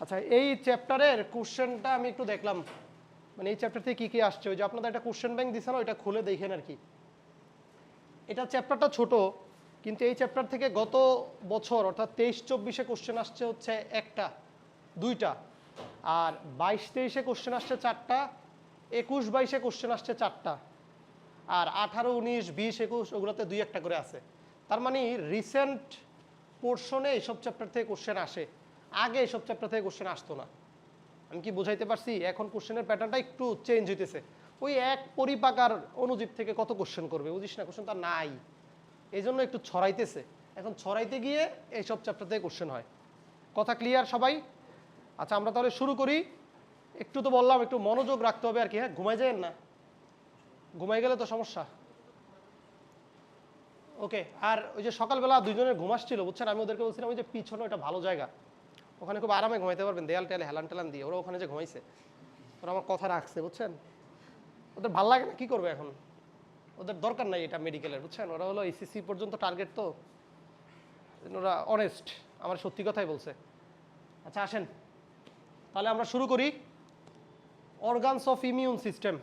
আচ্ছা, এই চ্যাপ্টারের কোশ্চেনটা আমি একটু দেখলাম, মানে এই চ্যাপ্টার থেকে কী কী আসছে। ওই যে আপনাদের একটা কোশ্চেন ব্যাংক দিছে না, ওইটা খুলে দেখেন আর কি। এটা চ্যাপ্টারটা ছোট, কিন্তু এই চ্যাপ্টার থেকে গত বছর অর্থাৎ 23-24-এ কোশ্চেন আসছে হচ্ছে একটা, দুইটা, আর 22-23-এ কোশ্চেন আসছে চারটা, 21-22-এ কোশ্চেন আসছে চারটা, আর 18, 19, 20, 21 ওগুলোতে দুই একটা করে আছে। তার মানে রিসেন্ট পোর্শনে এইসব চ্যাপ্টার থেকে কোশ্চেন আসে, আগে এইসব চ্যাপ্টার থেকে কোশ্চেন আসতো না। আমি কি বুঝাইতে পারছি? এখন কোশ্চেনের প্যাটার্নটা একটু চেঞ্জ হইতেছে। ওই এক পরিপাকার অনুজীব থেকে কত কোশ্চেন করবে, বুঝিস না, কোশ্চেন তার নাই, এই জন্য একটু ছড়াইতেছে। এখন ছড়াইতে গিয়ে এইসব চ্যাপ্টার থেকে কোশ্চেন হয়। কথা ক্লিয়ার সবাই? আচ্ছা, আমরা তাহলে শুরু করি। একটু তো বললাম একটু মনোযোগ রাখতে হবে আর কি। হ্যাঁ, ঘুমাই যাবেন না, ঘুমাই গেলে তো সমস্যা। ওকে। আর ওই যে সকালবেলা দুইজনের ঘুম আসছিল, বুঝছেন, আমি ওদেরকে বলছিলাম ওই যে পিছনে ওটা ভালো জায়গা, ওখানে খুব আরামে ঘুমাইতে পারবেন, দেয়াল টেয়ালে হেলান টেলান দিয়ে। ওরা ওখানে যে ঘুমাইছে, ওরা আমার কথা রাখছে, বুঝছেন। ওদের ভালো লাগে না, কী করবে এখন, ওদের দরকার নাই এটা মেডিকেলের, বুঝছেন। ওরা হলো এইচএসসি পর্যন্ত টার্গেট, তো ওরা অনেস্ট, আমার সত্যি কথাই বলছে। আচ্ছা আসেন তাহলে আমরা শুরু করি। অর্গানস অফ ইমিউন সিস্টেম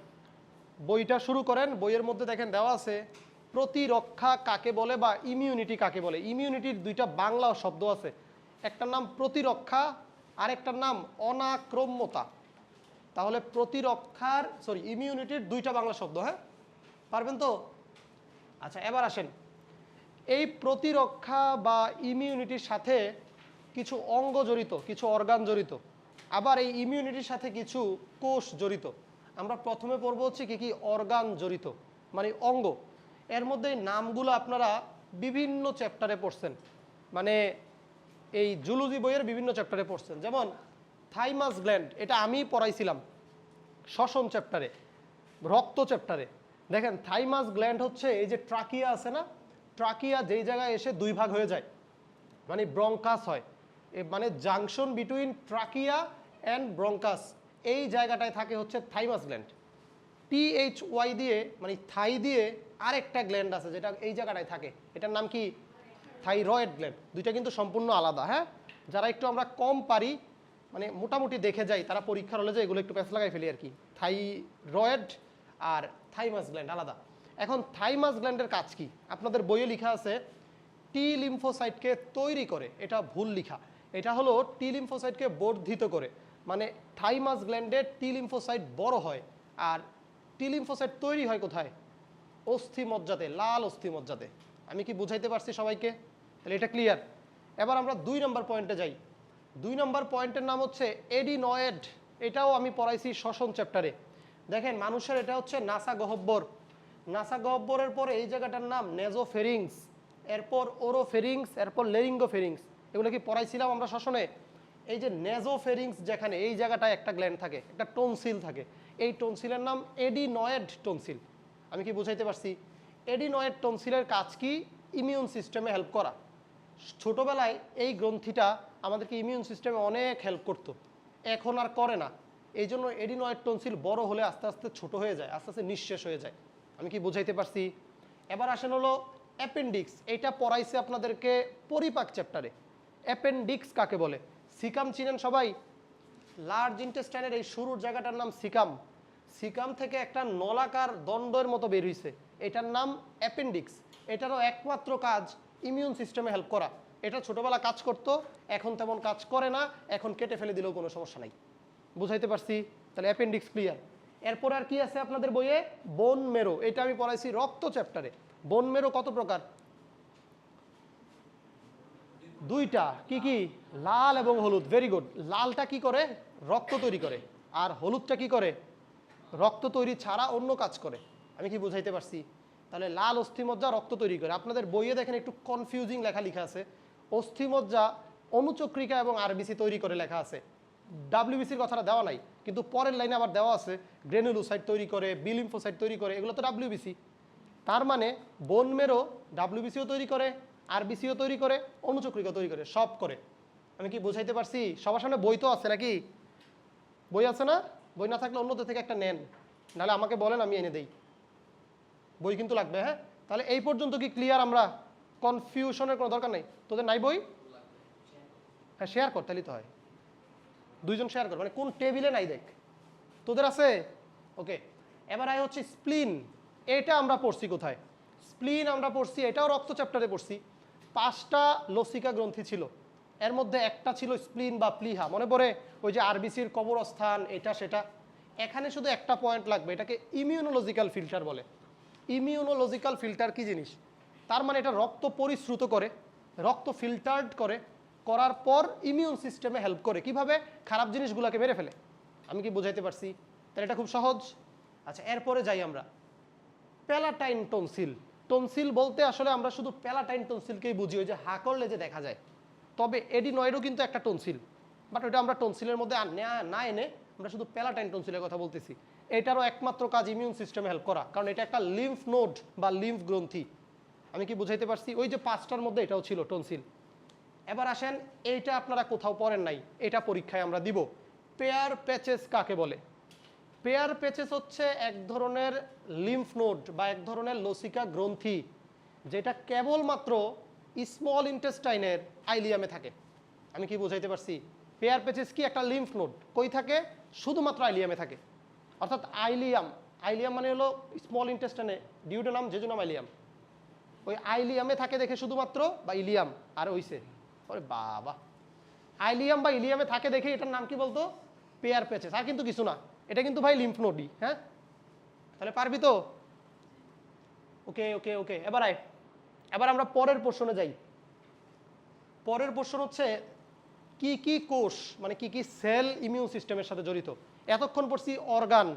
বইটা শুরু করেন। বইয়ের মধ্যে দেখেন দেওয়া আছে প্রতিরক্ষা কাকে বলে বা ইমিউনিটি কাকে বলে। ইমিউনিটির দুইটা বাংলা শব্দ আছে, একটার নাম প্রতিরক্ষা আর একটার নাম অনাক্রম্যতা। তাহলে প্রতিরক্ষার ইমিউনিটির দুইটা বাংলা শব্দ, হ্যাঁ পারবেন তো? আচ্ছা এবার আসেন, এই প্রতিরক্ষা বা ইমিউনিটির সাথে কিছু অঙ্গ জড়িত, কিছু অর্গান জড়িত, আবার এই ইমিউনিটির সাথে কিছু কোষ জড়িত। আমরা প্রথমে পড়ব হচ্ছে কি কি অর্গান জড়িত, মানে অঙ্গ। এর মধ্যে নামগুলো আপনারা বিভিন্ন চ্যাপ্টারে পড়ছেন, মানে এই জুলজি বইয়ের বিভিন্ন চ্যাপ্টারে পড়ছেন। যেমন থাইমাস গ্ল্যান্ড, এটা আমি পড়াইছিলাম ষষ্ঠ চ্যাপ্টারে, রক্ত চ্যাপ্টারে। দেখেন থাইমাস গ্ল্যান্ড হচ্ছে এই যে ট্রাকিয়া আছে না, ট্রাকিয়া যেই জায়গায় এসে দুই ভাগ হয়ে যায়, মানে ব্রঙ্কাস হয়, মানে junction between trachea and bronchus, এই জায়গাটায় থাকে হচ্ছে থাইমাস গ্ল্যান্ড। THY দিয়ে মানে থাই দিয়ে আরেকটা গ্ল্যান্ড আছে যেটা এই জায়গাটায় থাকে, এটার নাম কি? Thyroid gland. দুইটা কিন্তু সম্পূর্ণ আলাদা। হ্যাঁ, যারা একটু আমরা কম পারি, মানে মোটামুটি দেখে যাই, তারা পরীক্ষার হলে যে এগুলো একটু প্যাচ লাগাই ফেলি আর কি। থাইরয়েড আর থাইমাস গ্ল্যান্ড আলাদা। এখন থাইমাস গ্ল্যান্ডের কাজ কি? আপনাদের বইয়ে লেখা আছে টি লিম্ফোসাইটকে তৈরি করে, এটা ভুল লেখা। এটা হলো টি লিম্ফোসাইটকে বর্ধিত করে, মানে থাইমাস গ্ল্যান্ডে টি লিম্ফোসাইট বড় হয়। আর টি লিম্ফোসাইট তৈরি হয় কোথায়? অস্থিমজ্জাতে, লাল অস্থিমজ্জাতে। আমি কি বুঝাইতে পারছি সবাইকে? তাহলে এটা ক্লিয়ার। এবার আমরা 2 নম্বর পয়েন্টে যাই। 2 নম্বর পয়েন্টের নাম হচ্ছে এডিনয়েড। এটাও আমি পড়াইছি ষষ্ঠ চ্যাপ্টারে। দেখেন মানুষের এটা হচ্ছে নাসা গহ্বর, নাসা গহ্বরের পরে এই জায়গাটার নাম নেজোফেরিংস, এরপর ওরোফেরিংস, এরপর লেরিঙ্গোফেরিংস। এগুলো কি পড়াইছিলাম আমরা শ্বসনে? এই যে নেজোফেরিংস, যেখানে এই জায়গাটায় একটা গ্ল্যান্ড থাকে, একটা টনসিল থাকে, এই টনসিলের নাম এডিনয়েড টনসিল। আমি কি বুঝাইতে পারছি? এডিনয়েড টনসিলের কাজ কি? ইমিউন সিস্টেমে হেল্প করা। ছোটোবেলায় এই গ্রন্থিটা আমাদেরকে ইমিউন সিস্টেমে অনেক হেল্প করতো, এখন আর করে না। এই জন্য এডিনয়েড টনসিল বড় হলে আস্তে আস্তে ছোট হয়ে যায়, আস্তে আস্তে নিঃশেষ হয়ে যায়। আমি কি বুঝাইতে পারছি? এবার আসেন হলো অ্যাপেন্ডিক্স। এইটা পড়াইছে আপনাদেরকে পরিপাক চ্যাপ্টারে। অ্যাপেন্ডিক্স কাকে বলে? সিকাম চিনেন সবাই? লার্জ ইন্টেস্টাইনের এই শুরুর জায়গাটার নাম সিকাম। সিকাম থেকে একটা নলাকার দণ্ডের মতো বের হইছে, এটার নাম অ্যাপেন্ডিক্স। এটারও একমাত্র কাজ ইমিউন সিস্টেমে হেল্প করা। এটা ছোটবেলা কাজ করতো, এখন তেমন কাজ করে না, এখন কেটে ফেলে দিলেও কোনো সমস্যা নাই। বুঝাইতে পারছি? তাহলে অ্যাপেন্ডিক্স ক্লিয়ার। এরপর আর কি আছে আপনাদের বইয়ে? বোন মেরো। এটা আমি পড়াইছি রক্ত চ্যাপ্টারে। বোন মেরো কত প্রকার? দুইটা। কি কি? লাল এবং হলুদ। Very good. লালটা কি করে? রক্ত তৈরি করে। আর হলুদটা কি করে? রক্ত তৈরি ছাড়া অন্য কাজ করে। আমি কি বুঝাইতে পারছি? তাহলে লাল অস্থিমজ্জা রক্ত তৈরি করে। আপনাদের বইয়ে দেখেন একটু কনফিউজিং লেখা আছে, অস্থিমজ্জা অনুচক্রিকা এবং আরবিসি তৈরি করে লেখা আছে। ডাব্লিউবিসির কথাটা দেওয়া নাই, কিন্তু পরের লাইনে আবার দেওয়া আছে গ্রেনুলোসাইট তৈরি করে, বি লিম্ফোসাইট তৈরি করে, এগুলো তো ডাব্লিউবিসি। তার মানে বোন মেরো ডাব্লিউবিসিও তৈরি করে, আরবিসিও তৈরি করে, অনুচক্রিকা তৈরি করে, সব করে। আমি কি বুঝাইতে পারছি? সবার সামনে বই তো আছে নাকি? বই আছে না? বই না থাকলে অন্যদের থেকে একটা নেন, নাহলে আমাকে বলেন, আমি এনে দেই। বই কিন্তু লাগবে। হ্যাঁ, তাহলে এই পর্যন্ত কি ক্লিয়ার? আমরা কনফিউশনের কোনো দরকার নেই। তোদের নাই বই? হ্যাঁ শেয়ার কর, তাহলেই তো হয়। দুইজন শেয়ার করে, মানে কোন টেবিলে নাই দেখ, তোদের আছে? ওকে, এবার আয় হচ্ছে স্প্লিন। এটা আমরা পড়ছি কোথায়? স্প্লিন আমরা পড়ছি, এটাও রক্ত চ্যাপ্টারে পড়ছি। 5টা লসিকা গ্রন্থি ছিল, এর মধ্যে একটা ছিল স্প্লিন বা প্লিহা, মনে পড়ে? ওই যে আরবিসির কবরস্থান, এটা সেটা। এখানে শুধু একটা পয়েন্ট লাগবে, এটাকে ইমিউনোলজিক্যাল ফিল্টার বলে। ইমিউনোলজিক্যাল ফিল্টার কি জিনিস? তার মানে এটা রক্ত পরিশ্রুত করে, রক্ত ফিল্টার্ড করে, করার পর ইমিউন সিস্টেমে হেল্প করে। কিভাবে? খারাপ জিনিসগুলোকে মেরে ফেলে। আমি কি বুঝাইতে পারছি? তাহলে এটা খুব সহজ। আচ্ছা, এরপরে যাই আমরা প্যালাটাইন টনসিল। টনসিল বলতে আসলে আমরা শুধু প্যালাটাইন টনসিলকেই বুঝি, ওই যে হা করলে যে দেখা যায়। তবে এডিনয়েডও কিন্তু একটা টনসিল, বাট ওইটা আমরা টনসিলের মধ্যে না এনে আমরা শুধু প্যালাটাইন টনসিলের কথা বলতেছি। এটারও একমাত্র কাজ ইমিউন সিস্টেমে হেল্প করা, কারণ এটা একটা লিম্ফ নোড বা লিম্ফ গ্রন্থি। আমি কি বুঝাইতে পারছি? ওই যে 5টার মধ্যে এটাও ছিল টনসিল। এবার আসেন, এইটা আপনারা কোথাও পড়েন নাই, এটা পরীক্ষায় আমরা দিব। পেয়ার প্যাচেস কাকে বলে? পেয়ার প্যাচেস হচ্ছে এক ধরনের লিম্ফ নোড বা এক ধরনের লসিকা গ্রন্থি, যেটা কেবলমাত্র স্মল ইন্টেস্টাইনের আইলিয়ামে থাকে। আমি কি বুঝাইতে পারছি? পেয়ার প্যাচেস কি একটা লিম্ফ নোড, কই থাকে? শুধুমাত্র আইলিয়ামে থাকে। অর্থাৎ আইলিয়াম, আইলিয়াম মানে হলো স্মল ইন্টেস্টাইনে ডিউডেনাম জেজুনাম আইলিয়াম, ওই আইলিয়ামে থাকে দেখে শুধুমাত্র, বা ইলিয়াম আর ওইসে, ওরে বাবা, আইলিয়াম বা ইলিয়ামে থাকে দেখে এটার নাম কি বলতো? পেয়ার প্যাচেস, আর কিন্তু কিছু না। এটা কিন্তু ভাই লিম্ফ নোডই। হ্যাঁ, তাহলে পারবি তো? ওকে ওকে ওকে, এবার আয়, এবার আমরা পরের প্রশ্নে যাই। পরের প্রশ্ন হচ্ছে কি কি কোষ, মানে কি কি সেল ইমিউন সিস্টেমের সাথে জড়িত। এতক্ষণ পড়ছি অর্গান,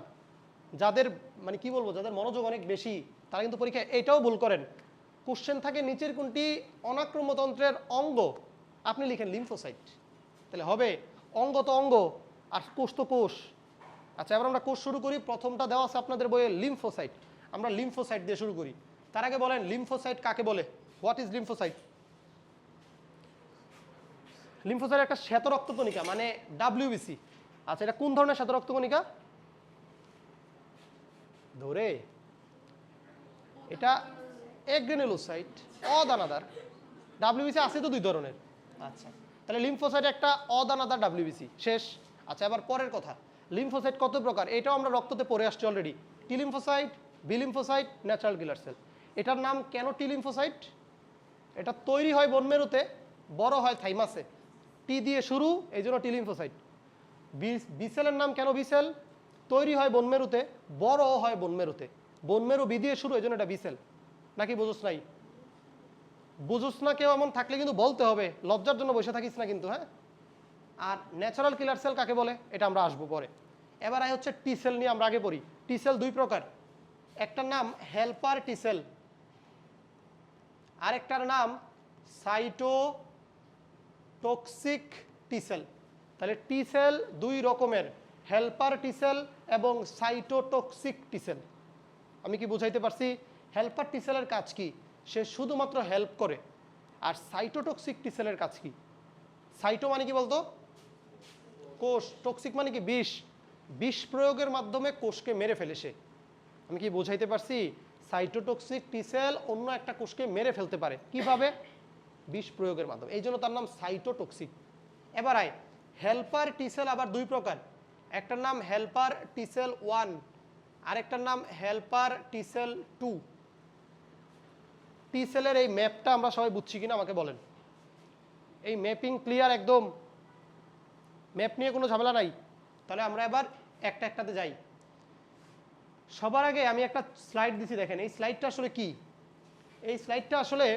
যাদের মানে কি বলবো, যাদের মনোযোগ অনেক বেশি তারা কিন্তু পরীক্ষায় এটাও ভুল করেন। কোশ্চেন থাকে নিচের কোনটি অনাক্রম্যতন্ত্রের অঙ্গ, আপনি লিখেন লিম্ফোসাইট, তাহলে হবে? অঙ্গ তো অঙ্গ, আর কোষ তো কোষ। আচ্ছা, এবার আমরা কোষ শুরু করি। প্রথমটা দেওয়া আছে আপনাদের বইয়ে লিম্ফোসাইট, আমরা লিম্ফোসাইট দিয়ে শুরু করি। তার আগে বলেন লিম্ফোসাইট কাকে বলে? What is lymphocyte? লিম্ফোসাইট একটা শ্বেত রক্তকণিকা, মানে ডাব্লিউবিসি। আচ্ছা, এটা কোন ধরনের শ্বেত রক্তকণিকা? ধরে এটা এগ্রেনুলোসাইট, অদানাদার। ডাব্লিউবিসি আছে তো 2 ধরনের। আচ্ছা, তাহলে লিম্ফোসাইট একটা অদানাদার ডাব্লিউবিসি, শেষ। আচ্ছা, এবার পরের কথা, লিম্ফোসাইট কত প্রকার? এটাও আমরা রক্ততে পড়ে আসছি already. T lymphocyte, B lymphocyte, natural killer cell. এটার নাম কেন টি লিম্ফোসাইট? এটা তৈরি হয় বোন মেরুতে, বড় হয় থাইমাসে, টি দিয়ে শুরু, এই জন্য টি লিম্ফোসাইট। বি সেলের নাম কেন বি সেল? তৈরি হয় বোন মেরুতে, বড় হয় বোন মেরুতে, বোন মেরু বি দিয়ে শুরু, এই জন্য এটা বি সেল। নাকি বুঝোস নাই? বুঝোস না কেউ এমন থাকলে কিন্তু বলতে হবে, লজ্জার জন্য বসে থাকিস না কিন্তু। হ্যাঁ, আর ন্যাচারাল কিলার সেল কাকে বলে এটা আমরা আসবো পরে। এবার আয় হচ্ছে টি সেল নিয়ে আমরা আগে পড়ি। টি সেল 2 প্রকার, একটার নাম হেল্পার টি সেল, আরেকটার নাম সাইটোটক্সিক টি সেল। তাহলে টি সেল 2 রকমের, হেল্পার টি সেল এবং সাইটোটক্সিক টি সেল। আমি কি বুঝাইতে পারছি? হেল্পার টি সেলের কাজ কি? সে শুধুমাত্র হেল্প করে। আর সাইটোটক্সিক টি সেলের কাজ কি? সাইটো মানে কি বলতো? কোষ, টক্সিক মানে কি? বিষ। বিষ প্রয়োগের মাধ্যমে কোষকে মেরে ফেলে সে। আমি কি বুঝাইতে পারছি? সাইটোটক্সিক টি সেল অন্য একটা কোষকে মেরে ফেলতে পারে, কিভাবে? বিষ প্রয়োগের মাধ্যমে, এই জন্য তার নাম সাইটোটক্সিক। এবার আয়, হেল্পার টি সেল আবার 2 প্রকার, একটার নাম হেল্পার টি সেল 1, আরেকটার নাম হেল্পার টি সেল 2। টি সেলের এই ম্যাপটা আমরা সবাই বুঝছি কিনা আমাকে বলেন? এই ম্যাপিং ক্লিয়ার একদম? ম্যাপ নিয়ে কোনো ঝামেলা নাই? তাহলে আমরা এবার একটা একটাতে যাই। সবার আগে আমি একটা স্লাইড দিছি, দেখেন এই স্লাইডটা আসলে কি? এই স্লাইডটা আসলে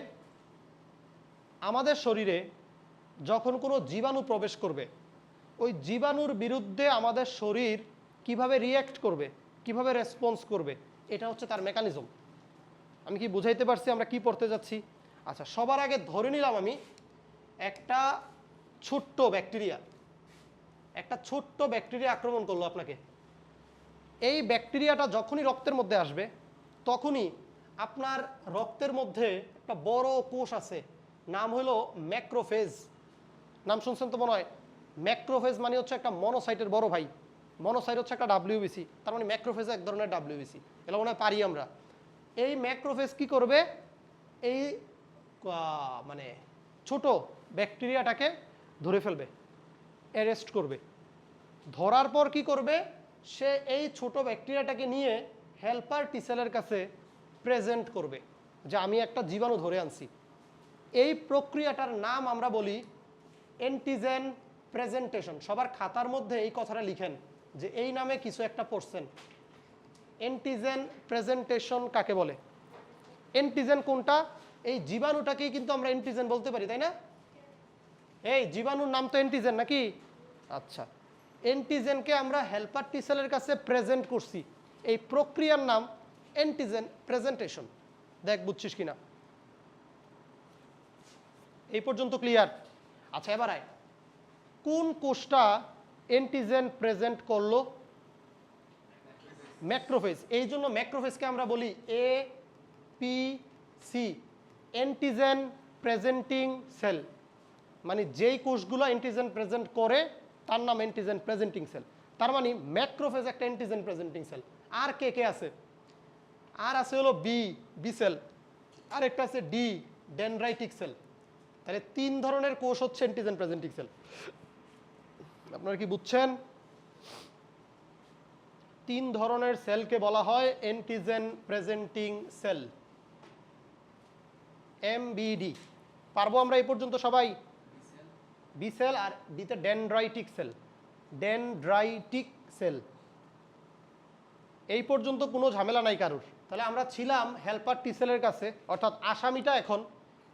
আমাদের শরীরে যখন কোনো জীবাণু প্রবেশ করবে, ওই জীবাণুর বিরুদ্ধে আমাদের শরীর কিভাবে রিয়্যাক্ট করবে, কিভাবে রেসপন্স করবে, এটা হচ্ছে তার মেকানিজম। আমি কি বুঝাইতে পারছি আমরা কি পড়তে যাচ্ছি? আচ্ছা, সবার আগে ধরে নিলাম আমি একটা ছোট্ট ব্যাকটেরিয়া আক্রমণ করলো আপনাকে। এই ব্যাকটেরিয়াটা যখনই রক্তের মধ্যে আসবে, তখনই আপনার রক্তের মধ্যে একটা বড় কোষ আছে, নাম হলো ম্যাক্রোফেজ। নাম শুনছেন তো মনে হয়? ম্যাক্রোফেজ মানে হচ্ছে একটা মনোসাইটের বড় ভাই। মনোসাইট হচ্ছে একটা ডাব্লিউবিসি, তার মানে ম্যাক্রোফেজ এক ধরনের ডাব্লিউবিসি। এটা মনে হয় পারি আমরা। এই ম্যাক্রোফেজ কি করবে? এই মানে ছোট ব্যাকটেরিয়াটাকে ধরে ফেলবে, অ্যারেস্ট করবে। ধরার পর কি করবে, সে এই ছোট ব্যাকটেরিয়াটাকে নিয়ে হেল্পার টি সেলের কাছে প্রেজেন্ট করবে যে আমি একটা জীবাণু ধরে আনছি। এই প্রক্রিয়াটার নাম আমরা বলি অ্যান্টিজেন প্রেজেন্টেশন। সবার খাতার মধ্যে এই কথাটা লিখেন যে এই নামে কিছু একটা পড়ছেন। অ্যান্টিজেন প্রেজেন্টেশন কাকে বলে? অ্যান্টিজেন কোনটা? এই জীবাণুটাকেই কিন্তু আমরা অ্যান্টিজেন বলতে পারি, তাই না? এই জীবাণুর নাম তো অ্যান্টিজেন নাকি? আচ্ছা, অ্যান্টিজেনকে আমরা হেল্পার টি সেলের কাছে প্রেজেন্ট করছি, এই প্রক্রিয়ার নাম অ্যান্টিজেন প্রেজেন্টেশন। দেখ বুঝছিস কিনা, এই পর্যন্ত ক্লিয়ার? আচ্ছা এবার আয়, কোন কোষটা অ্যান্টিজেন প্রেজেন্ট করলো? ম্যাক্রোফেজ। এই জন্য ম্যাক্রোফেজকে আমরা বলি এপিসি, অ্যান্টিজেন প্রেজেন্টিং সেল। মানে যেই কোষগুলো অ্যান্টিজেন প্রেজেন্ট করে তার নাম অ্যান্টিজেন প্রেজেন্টিং সেল। তার মানে ম্যাক্রোফেজ একটা অ্যান্টিজেন প্রেজেন্টিং সেল। আর কে কে আছে? আর আছে হলো বি সেল, আর একটা আছে ডি, ডেনড্রাইটিক সেল। তাহলে 3 ধরনের কোষ হচ্ছে অ্যান্টিজেন প্রেজেন্টিং সেল। আপনারা কি বুঝছেন? 3 ধরনের সেলকে বলা হয় অ্যান্টিজেন প্রেজেন্টিং সেল, এমবিডি। পারবো আমরা এই পর্যন্ত সবাই? বি সেল, আর ডিতে ডেনড্রাইটিক সেল, ডেনড্রাইটিক সেল। এই পর্যন্ত কোনো ঝামেলা নাই কারুর। তাহলে আমরা ছিলাম হেল্পার টি সেলের কাছে, অর্থাৎ আসামিটা এখন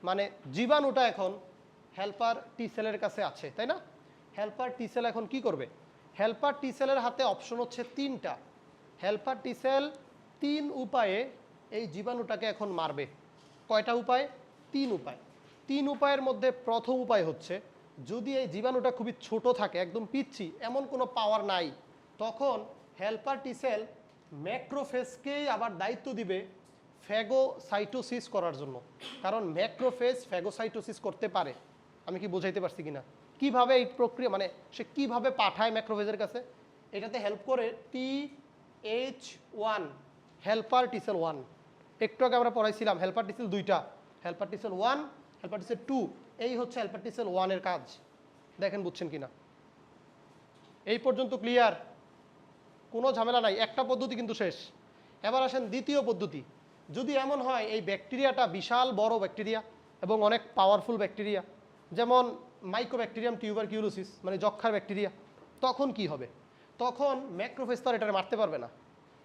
মানে জীবাণুটা এখন হেল্পার টি সেলের কাছে আছে, তাই না? হেল্পার টি সেল এখন কি করবে? হেল্পার টি সেলের হাতে অপশন হচ্ছে 3টা। হেল্পার টি সেল 3 উপায়ে এই জীবাণুটাকে এখন মারবে। কয়টা উপায়? 3 উপায়। 3 উপায়ের মধ্যে প্রথম উপায় হচ্ছে, যদি এই জীবাণুটা খুবই ছোট থাকে, একদম পিচ্ছি, এমন কোনো পাওয়ার নাই, তখন হেল্পার টি সেল ম্যাক্রোফেজকেই আবার দায়িত্ব দিবে ফ্যাগোসাইটোসিস করার জন্য। কারণ ম্যাক্রোফেজ ফ্যাগোসাইটোসিস করতে পারে। আমি কি বোঝাইতে পারছি কিনা? কিভাবে এই প্রক্রিয়া, মানে সে কিভাবে পাঠায় ম্যাক্রোফেজের কাছে? এটাতে হেল্প করে TH1, হেল্পার টি সেল 1। একটু আগে আমরা পড়াইছিলাম হেল্পার টি সেল 2টা, helper T sell 1, helper T cell 2। এই হচ্ছে হেল্পার টি সেল 1 এর কাজ। দেখেন বুঝছেন কিনা? এই পর্যন্ত ক্লিয়ার? কোনো ঝামেলা নাই, একটা পদ্ধতি কিন্তু শেষ। এবার আসেন দ্বিতীয় পদ্ধতি। যদি এমন হয় এই ব্যাকটেরিয়াটা বিশাল বড় ব্যাকটেরিয়া এবং অনেক পাওয়ারফুল ব্যাকটেরিয়া, যেমন মাইকোব্যাকটেরিয়াম টিউবারকিউলোসিস, মানে যক্ষ্মার ব্যাকটেরিয়া, তখন কি হবে? তখন ম্যাক্রোফেজ তো এটাকে মারতে পারবে না।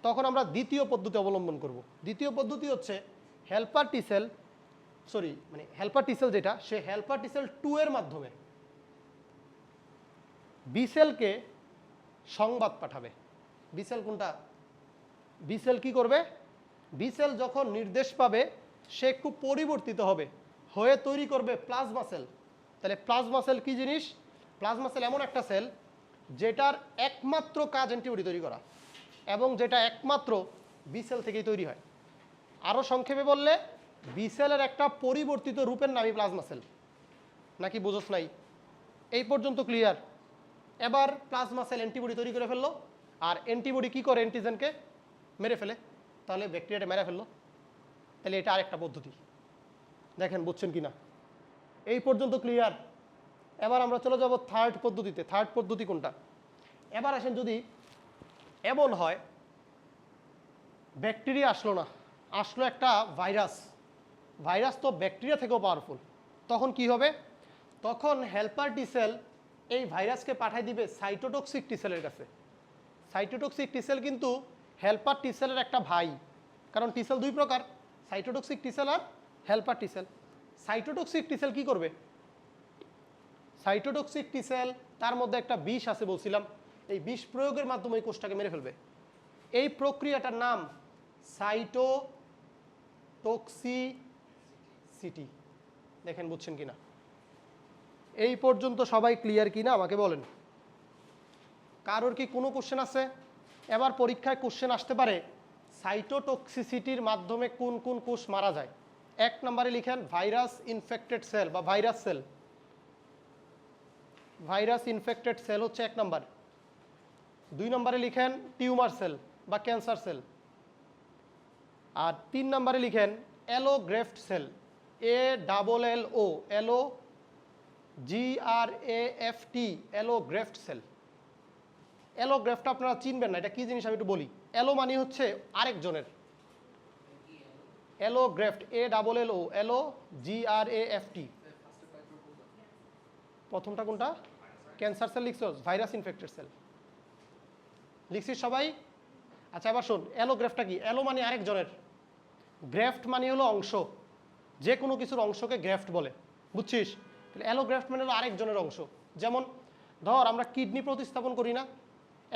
তখন আমরা দ্বিতীয় পদ্ধতি অবলম্বন করব। দ্বিতীয় পদ্ধতি হচ্ছে হেল্পার টি সেল, মানে হেল্পার টি সেল যেটা, সে হেল্পার টি সেল 2 এর মাধ্যমে বি সেলকে সংবাদ পাঠাবে। বি সেল কোনটা? বি সেল কি করবে? বি সেল যখন নির্দেশ পাবে, সে একটু পরিবর্তিত হবে, হয়ে তৈরি করবে প্লাজমা সেল। তাহলে প্লাজমা সেল কি জিনিস? প্লাজমা সেল এমন একটা সেল যেটার একমাত্র কাজ অ্যান্টিবডি তৈরি করা, এবং যেটা একমাত্র বি সেল থেকেই তৈরি হয়। আরও সংক্ষেপে বললে, বি সেলের একটা পরিবর্তিত রূপের নামই প্লাজমা সেল। নাকি বুঝোস নাই? এই পর্যন্ত ক্লিয়ার? এবার প্লাজমা সেল অ্যান্টিবডি তৈরি করে ফেললো, আর অ্যান্টিবডি কি করে? অ্যান্টিজেনকে মেরে ফেলে। তাহলে ব্যাকটেরিয়াটা মেরে ফেললো। তাহলে এটা আরেকটা পদ্ধতি। দেখেন বুঝছেন কিনা? এই পর্যন্ত ক্লিয়ার? এবার আমরা চলে যাব থার্ড পদ্ধতিতে। থার্ড পদ্ধতি কোনটা? এবার আসেন, যদি এমন হয় ব্যাকটেরিয়া আসলো না, আসলো একটা ভাইরাস। ভাইরাস তো ব্যাকটেরিয়া থেকেও পাওয়ারফুল। তখন কি হবে? তখন হেল্পার টি সেল এই ভাইরাসকে পাঠিয়ে দিবে সাইটোটক্সিক টি সেলের কাছে। সাইটোটক্সিক টি সেল কিন্তু হেল্পার টি সেলের একটা ভাই, কারণ টি সেল 2 প্রকার, সাইটোটক্সিক টি সেল আর helper T cell. Cytotoxic T cell কি করবে? সাইটোটক্সিক টি সেল, তার মধ্যে একটা বিষ আছে বলছিলাম, এই বিষ প্রয়োগের মাধ্যমে এই কোষটাকে মেরে ফেলবে। এই প্রক্রিয়াটার নাম সাইটোটক্সিসিটি। দেখেন বুঝছেন কিনা? এই পর্যন্ত সবাই ক্লিয়ার কিনা আমাকে বলেন। কারোর কি কোনো কোশ্চেন আছে? এবার পরীক্ষায় কোশ্চেন আসতে পারে সাইটোটক্সিসিটির মাধ্যমে কোন কোন কোষ মারা যায়। 1 নম্বরে লিখেন ভাইরাস ইনফেক্টেড সেল বা virus cell. Virus infected cell হচ্ছে 1 নম্বর। 2 নম্বরে লিখেন টিউমার সেল বা ক্যান্সার সেল। আর 3 নম্বরে লিখেন allograft cell, ALLO, GRAFT, allograft cell. অ্যালোগ্রাফটা আপনারা চিনবেন না, এটা কি জিনিস আমি একটু বলি। অ্যালো মানে হচ্ছে আরেকজনের, অ্যালোগ্রাফট, ALLO, GRAFT। প্রথমটা কোনটা? ক্যান্সার সেল লিখছস, ভাইরাস ইনফেক্টেড সেল লিখছিস সবাই? আচ্ছা এবার শোন, অ্যালোগ্রাফটটা কি? অ্যালো মানে আরেকজনের, গ্রাফট মানে হলো অংশ, যে কোনো কিছুর অংশকে গ্রাফট বলে, বুঝছিস? তাহলে অ্যালোগ্রাফট মানে হলো আরেকজনের অংশ। যেমন ধর আমরা কিডনি প্রতিস্থাপন করি না,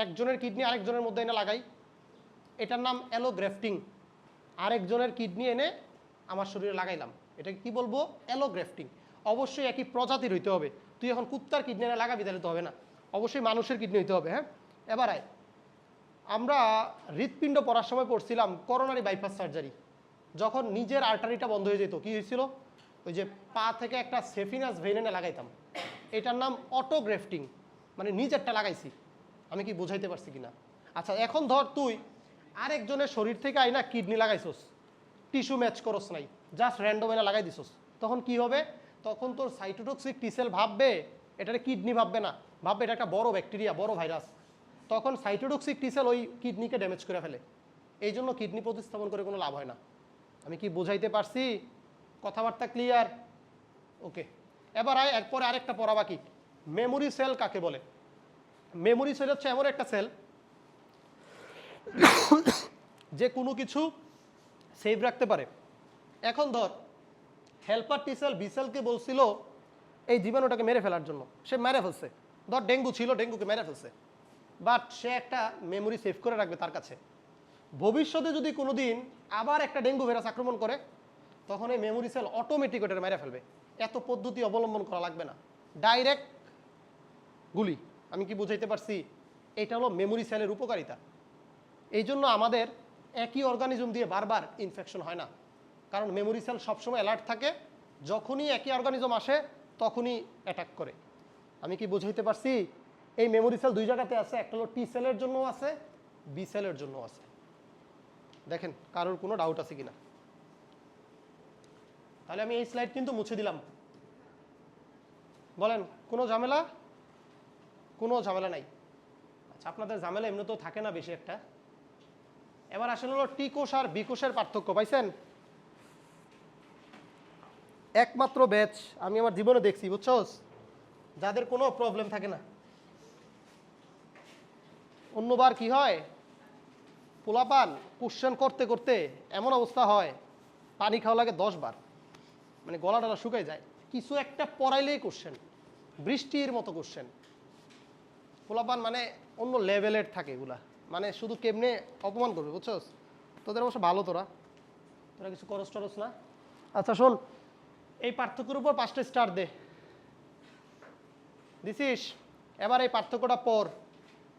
একজনের কিডনি আরেকজনের মধ্যে এনে লাগাই, এটার নাম অ্যালোগ্রাফটিং। আরেকজনের কিডনি এনে আমার শরীরে লাগাইলাম, এটাকে কি বলবো? অ্যালোগ্রাফটিং। অবশ্যই একই প্রজাতির হইতে হবে। তুই এখন কুত্তার কিডনি এনে লাগাবি তাহলে তো হবে না, অবশ্যই মানুষের কিডনি হইতে হবে। হ্যাঁ, এবার আয়, আমরা হৃৎপিণ্ড পড়ার সময় পড়ছিলাম করোনারি বাইপাস সার্জারি, যখন নিজের আর্টারিটা বন্ধ হয়ে যেত, কি হয়েছিল? ওই যে পা থেকে একটা সেফিনাস ভেইন এনে লাগাইতাম, এটার নাম অটোগ্রাফটিং, মানে নিজেরটা লাগাইছি। আমি কি বুঝাইতে পারছি কিনা? আচ্ছা এখন ধর তুই আরেকজনের শরীর থেকে আইনা কিডনি লাগাইছস, টিস্যু ম্যাচ করস নাই, জাস্ট র্যান্ডম এনে লাগাই দিছস, তখন কি হবে? তখন তোর সাইটোটক্সিক টিসেল ভাববে এটারে কিডনি, ভাববে না, ভাববে এটা একটা বড় ব্যাকটেরিয়া, বড় ভাইরাস। তখন সাইটোটক্সিক টিসেল ওই কিডনিকে ড্যামেজ করে ফেলে। এই জন্য কিডনি প্রতিস্থাপন করে কোনো লাভ হয় না। আমি কি বুঝাইতে পারছি? কথাবার্তা ক্লিয়ার? ওকে, এবার আয়, এরপরে আরেকটা পড়া বাকি। মেমোরি সেল কাকে বলে? মেমোরি সেল হচ্ছে এমন একটা সেল যে কোনো কিছু সেভ রাখতে পারে। এখন ধর হেল্পার টি সেল বি সেলকে বলছিল এই জীবাণুটাকে মেরে ফেলার জন্য, সে মেরে ফেলছে। ধর ডেঙ্গু ছিল, ডেঙ্গুকে মেরে ফেলছে, বাট সে একটা মেমোরি সেভ করে রাখবে তার কাছে। ভবিষ্যতে যদি কোনোদিন আবার একটা ডেঙ্গু ভাইরাস আক্রমণ করে, তখন এই মেমোরি সেল অটোমেটিক ওটা মেরে ফেলবে, এত পদ্ধতি অবলম্বন করা লাগবে না, ডাইরেক্ট গুলি। আমি কি বুঝাইতে পারছি? এটা হলো মেমোরি সেলের উপকারিতা। এই জন্য আমাদের একই অর্গানিজম দিয়ে বারবার ইনফেকশন হয় না, কারণ মেমোরি সেল সবসময় অ্যালার্ট থাকে, যখনই একই অর্গানিজম আসে তখনই অ্যাটাক করে। আমি কি বুঝাইতে পারছি? এই মেমোরি সেল দুই জায়গাতে আছে, একটা হলো টি সেলের জন্য আছে, বি সেলের জন্য আছে। দেখেন কারোর কোনো ডাউট আছে কিনা? তাহলে আমি এই স্লাইড কিন্তু মুছে দিলাম, বলেন কোনো ঝামেলা? কোনো ঝামেলা নাই। আচ্ছা আপনাদের ঝামেলা এমনি তো থাকে না বেশি একটা। এবার আসলে হলো টি কোষ আর বি কোষের পার্থক্য পাইছেন? একমাত্র ব্যাচ আমি আমার জীবনে দেখছি, বুঝছস, যাদের কোনো প্রবলেম থাকে না। অন্যবার কি হয়, পোলাপান কোশ্চেন করতে করতে এমন অবস্থা হয় পানি খাওয়া লাগে 10 বার, মানে গলাটা শুকায় যায়। কিছু একটা পড়াইলেই কোশ্চেন, বৃষ্টির মতো কোশ্চেন। পোলাপান মানে অন্য লেভেলের থাকে এগুলা, মানে শুধু কেমনে অপমান করবে, বুঝছস। তোদের অবশ্য ভালো, তোরা কিছু করস টরস না। আচ্ছা শোন, এই পার্থক্যের উপর 5টা স্টার দে, দিছিস? এবার এই পার্থক্যটা পর,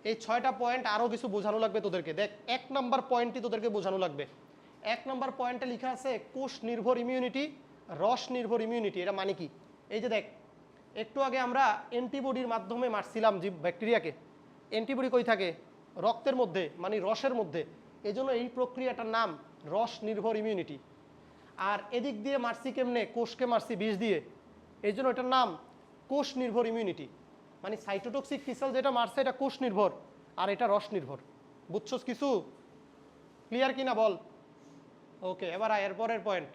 এই 6টা পয়েন্ট আরও কিছু বোঝানো লাগবে তোদেরকে। দেখ 1 নম্বর পয়েন্টই তোদেরকে বোঝানো লাগবে। 1 নম্বর পয়েন্টে লেখা আছে কোষ নির্ভর ইমিউনিটি, রস নির্ভর ইমিউনিটি। এটা মানে কি? এই যে দেখ, একটু আগে আমরা অ্যান্টিবডির মাধ্যমে মারছিলাম যে ব্যাকটেরিয়াকে, অ্যান্টিবডি কই থাকে? রক্তের মধ্যে, মানে রসের মধ্যে। এই জন্য এই প্রক্রিয়াটার নাম রস নির্ভর ইমিউনিটি। আর এদিক দিয়ে মারছি কেমনে? কোষকে মারছি বিষ দিয়ে, এই জন্য এটার নাম কোষ নির্ভর ইমিউনিটি। মানে সাইটোটক্সিক টিসেল যেটা মারছে এটা কোষ নির্ভর, আর এটা রস নির্ভর। বুঝছস কিছু? ক্লিয়ার কিনা বল? ওকে, এবার এরপরের পয়েন্ট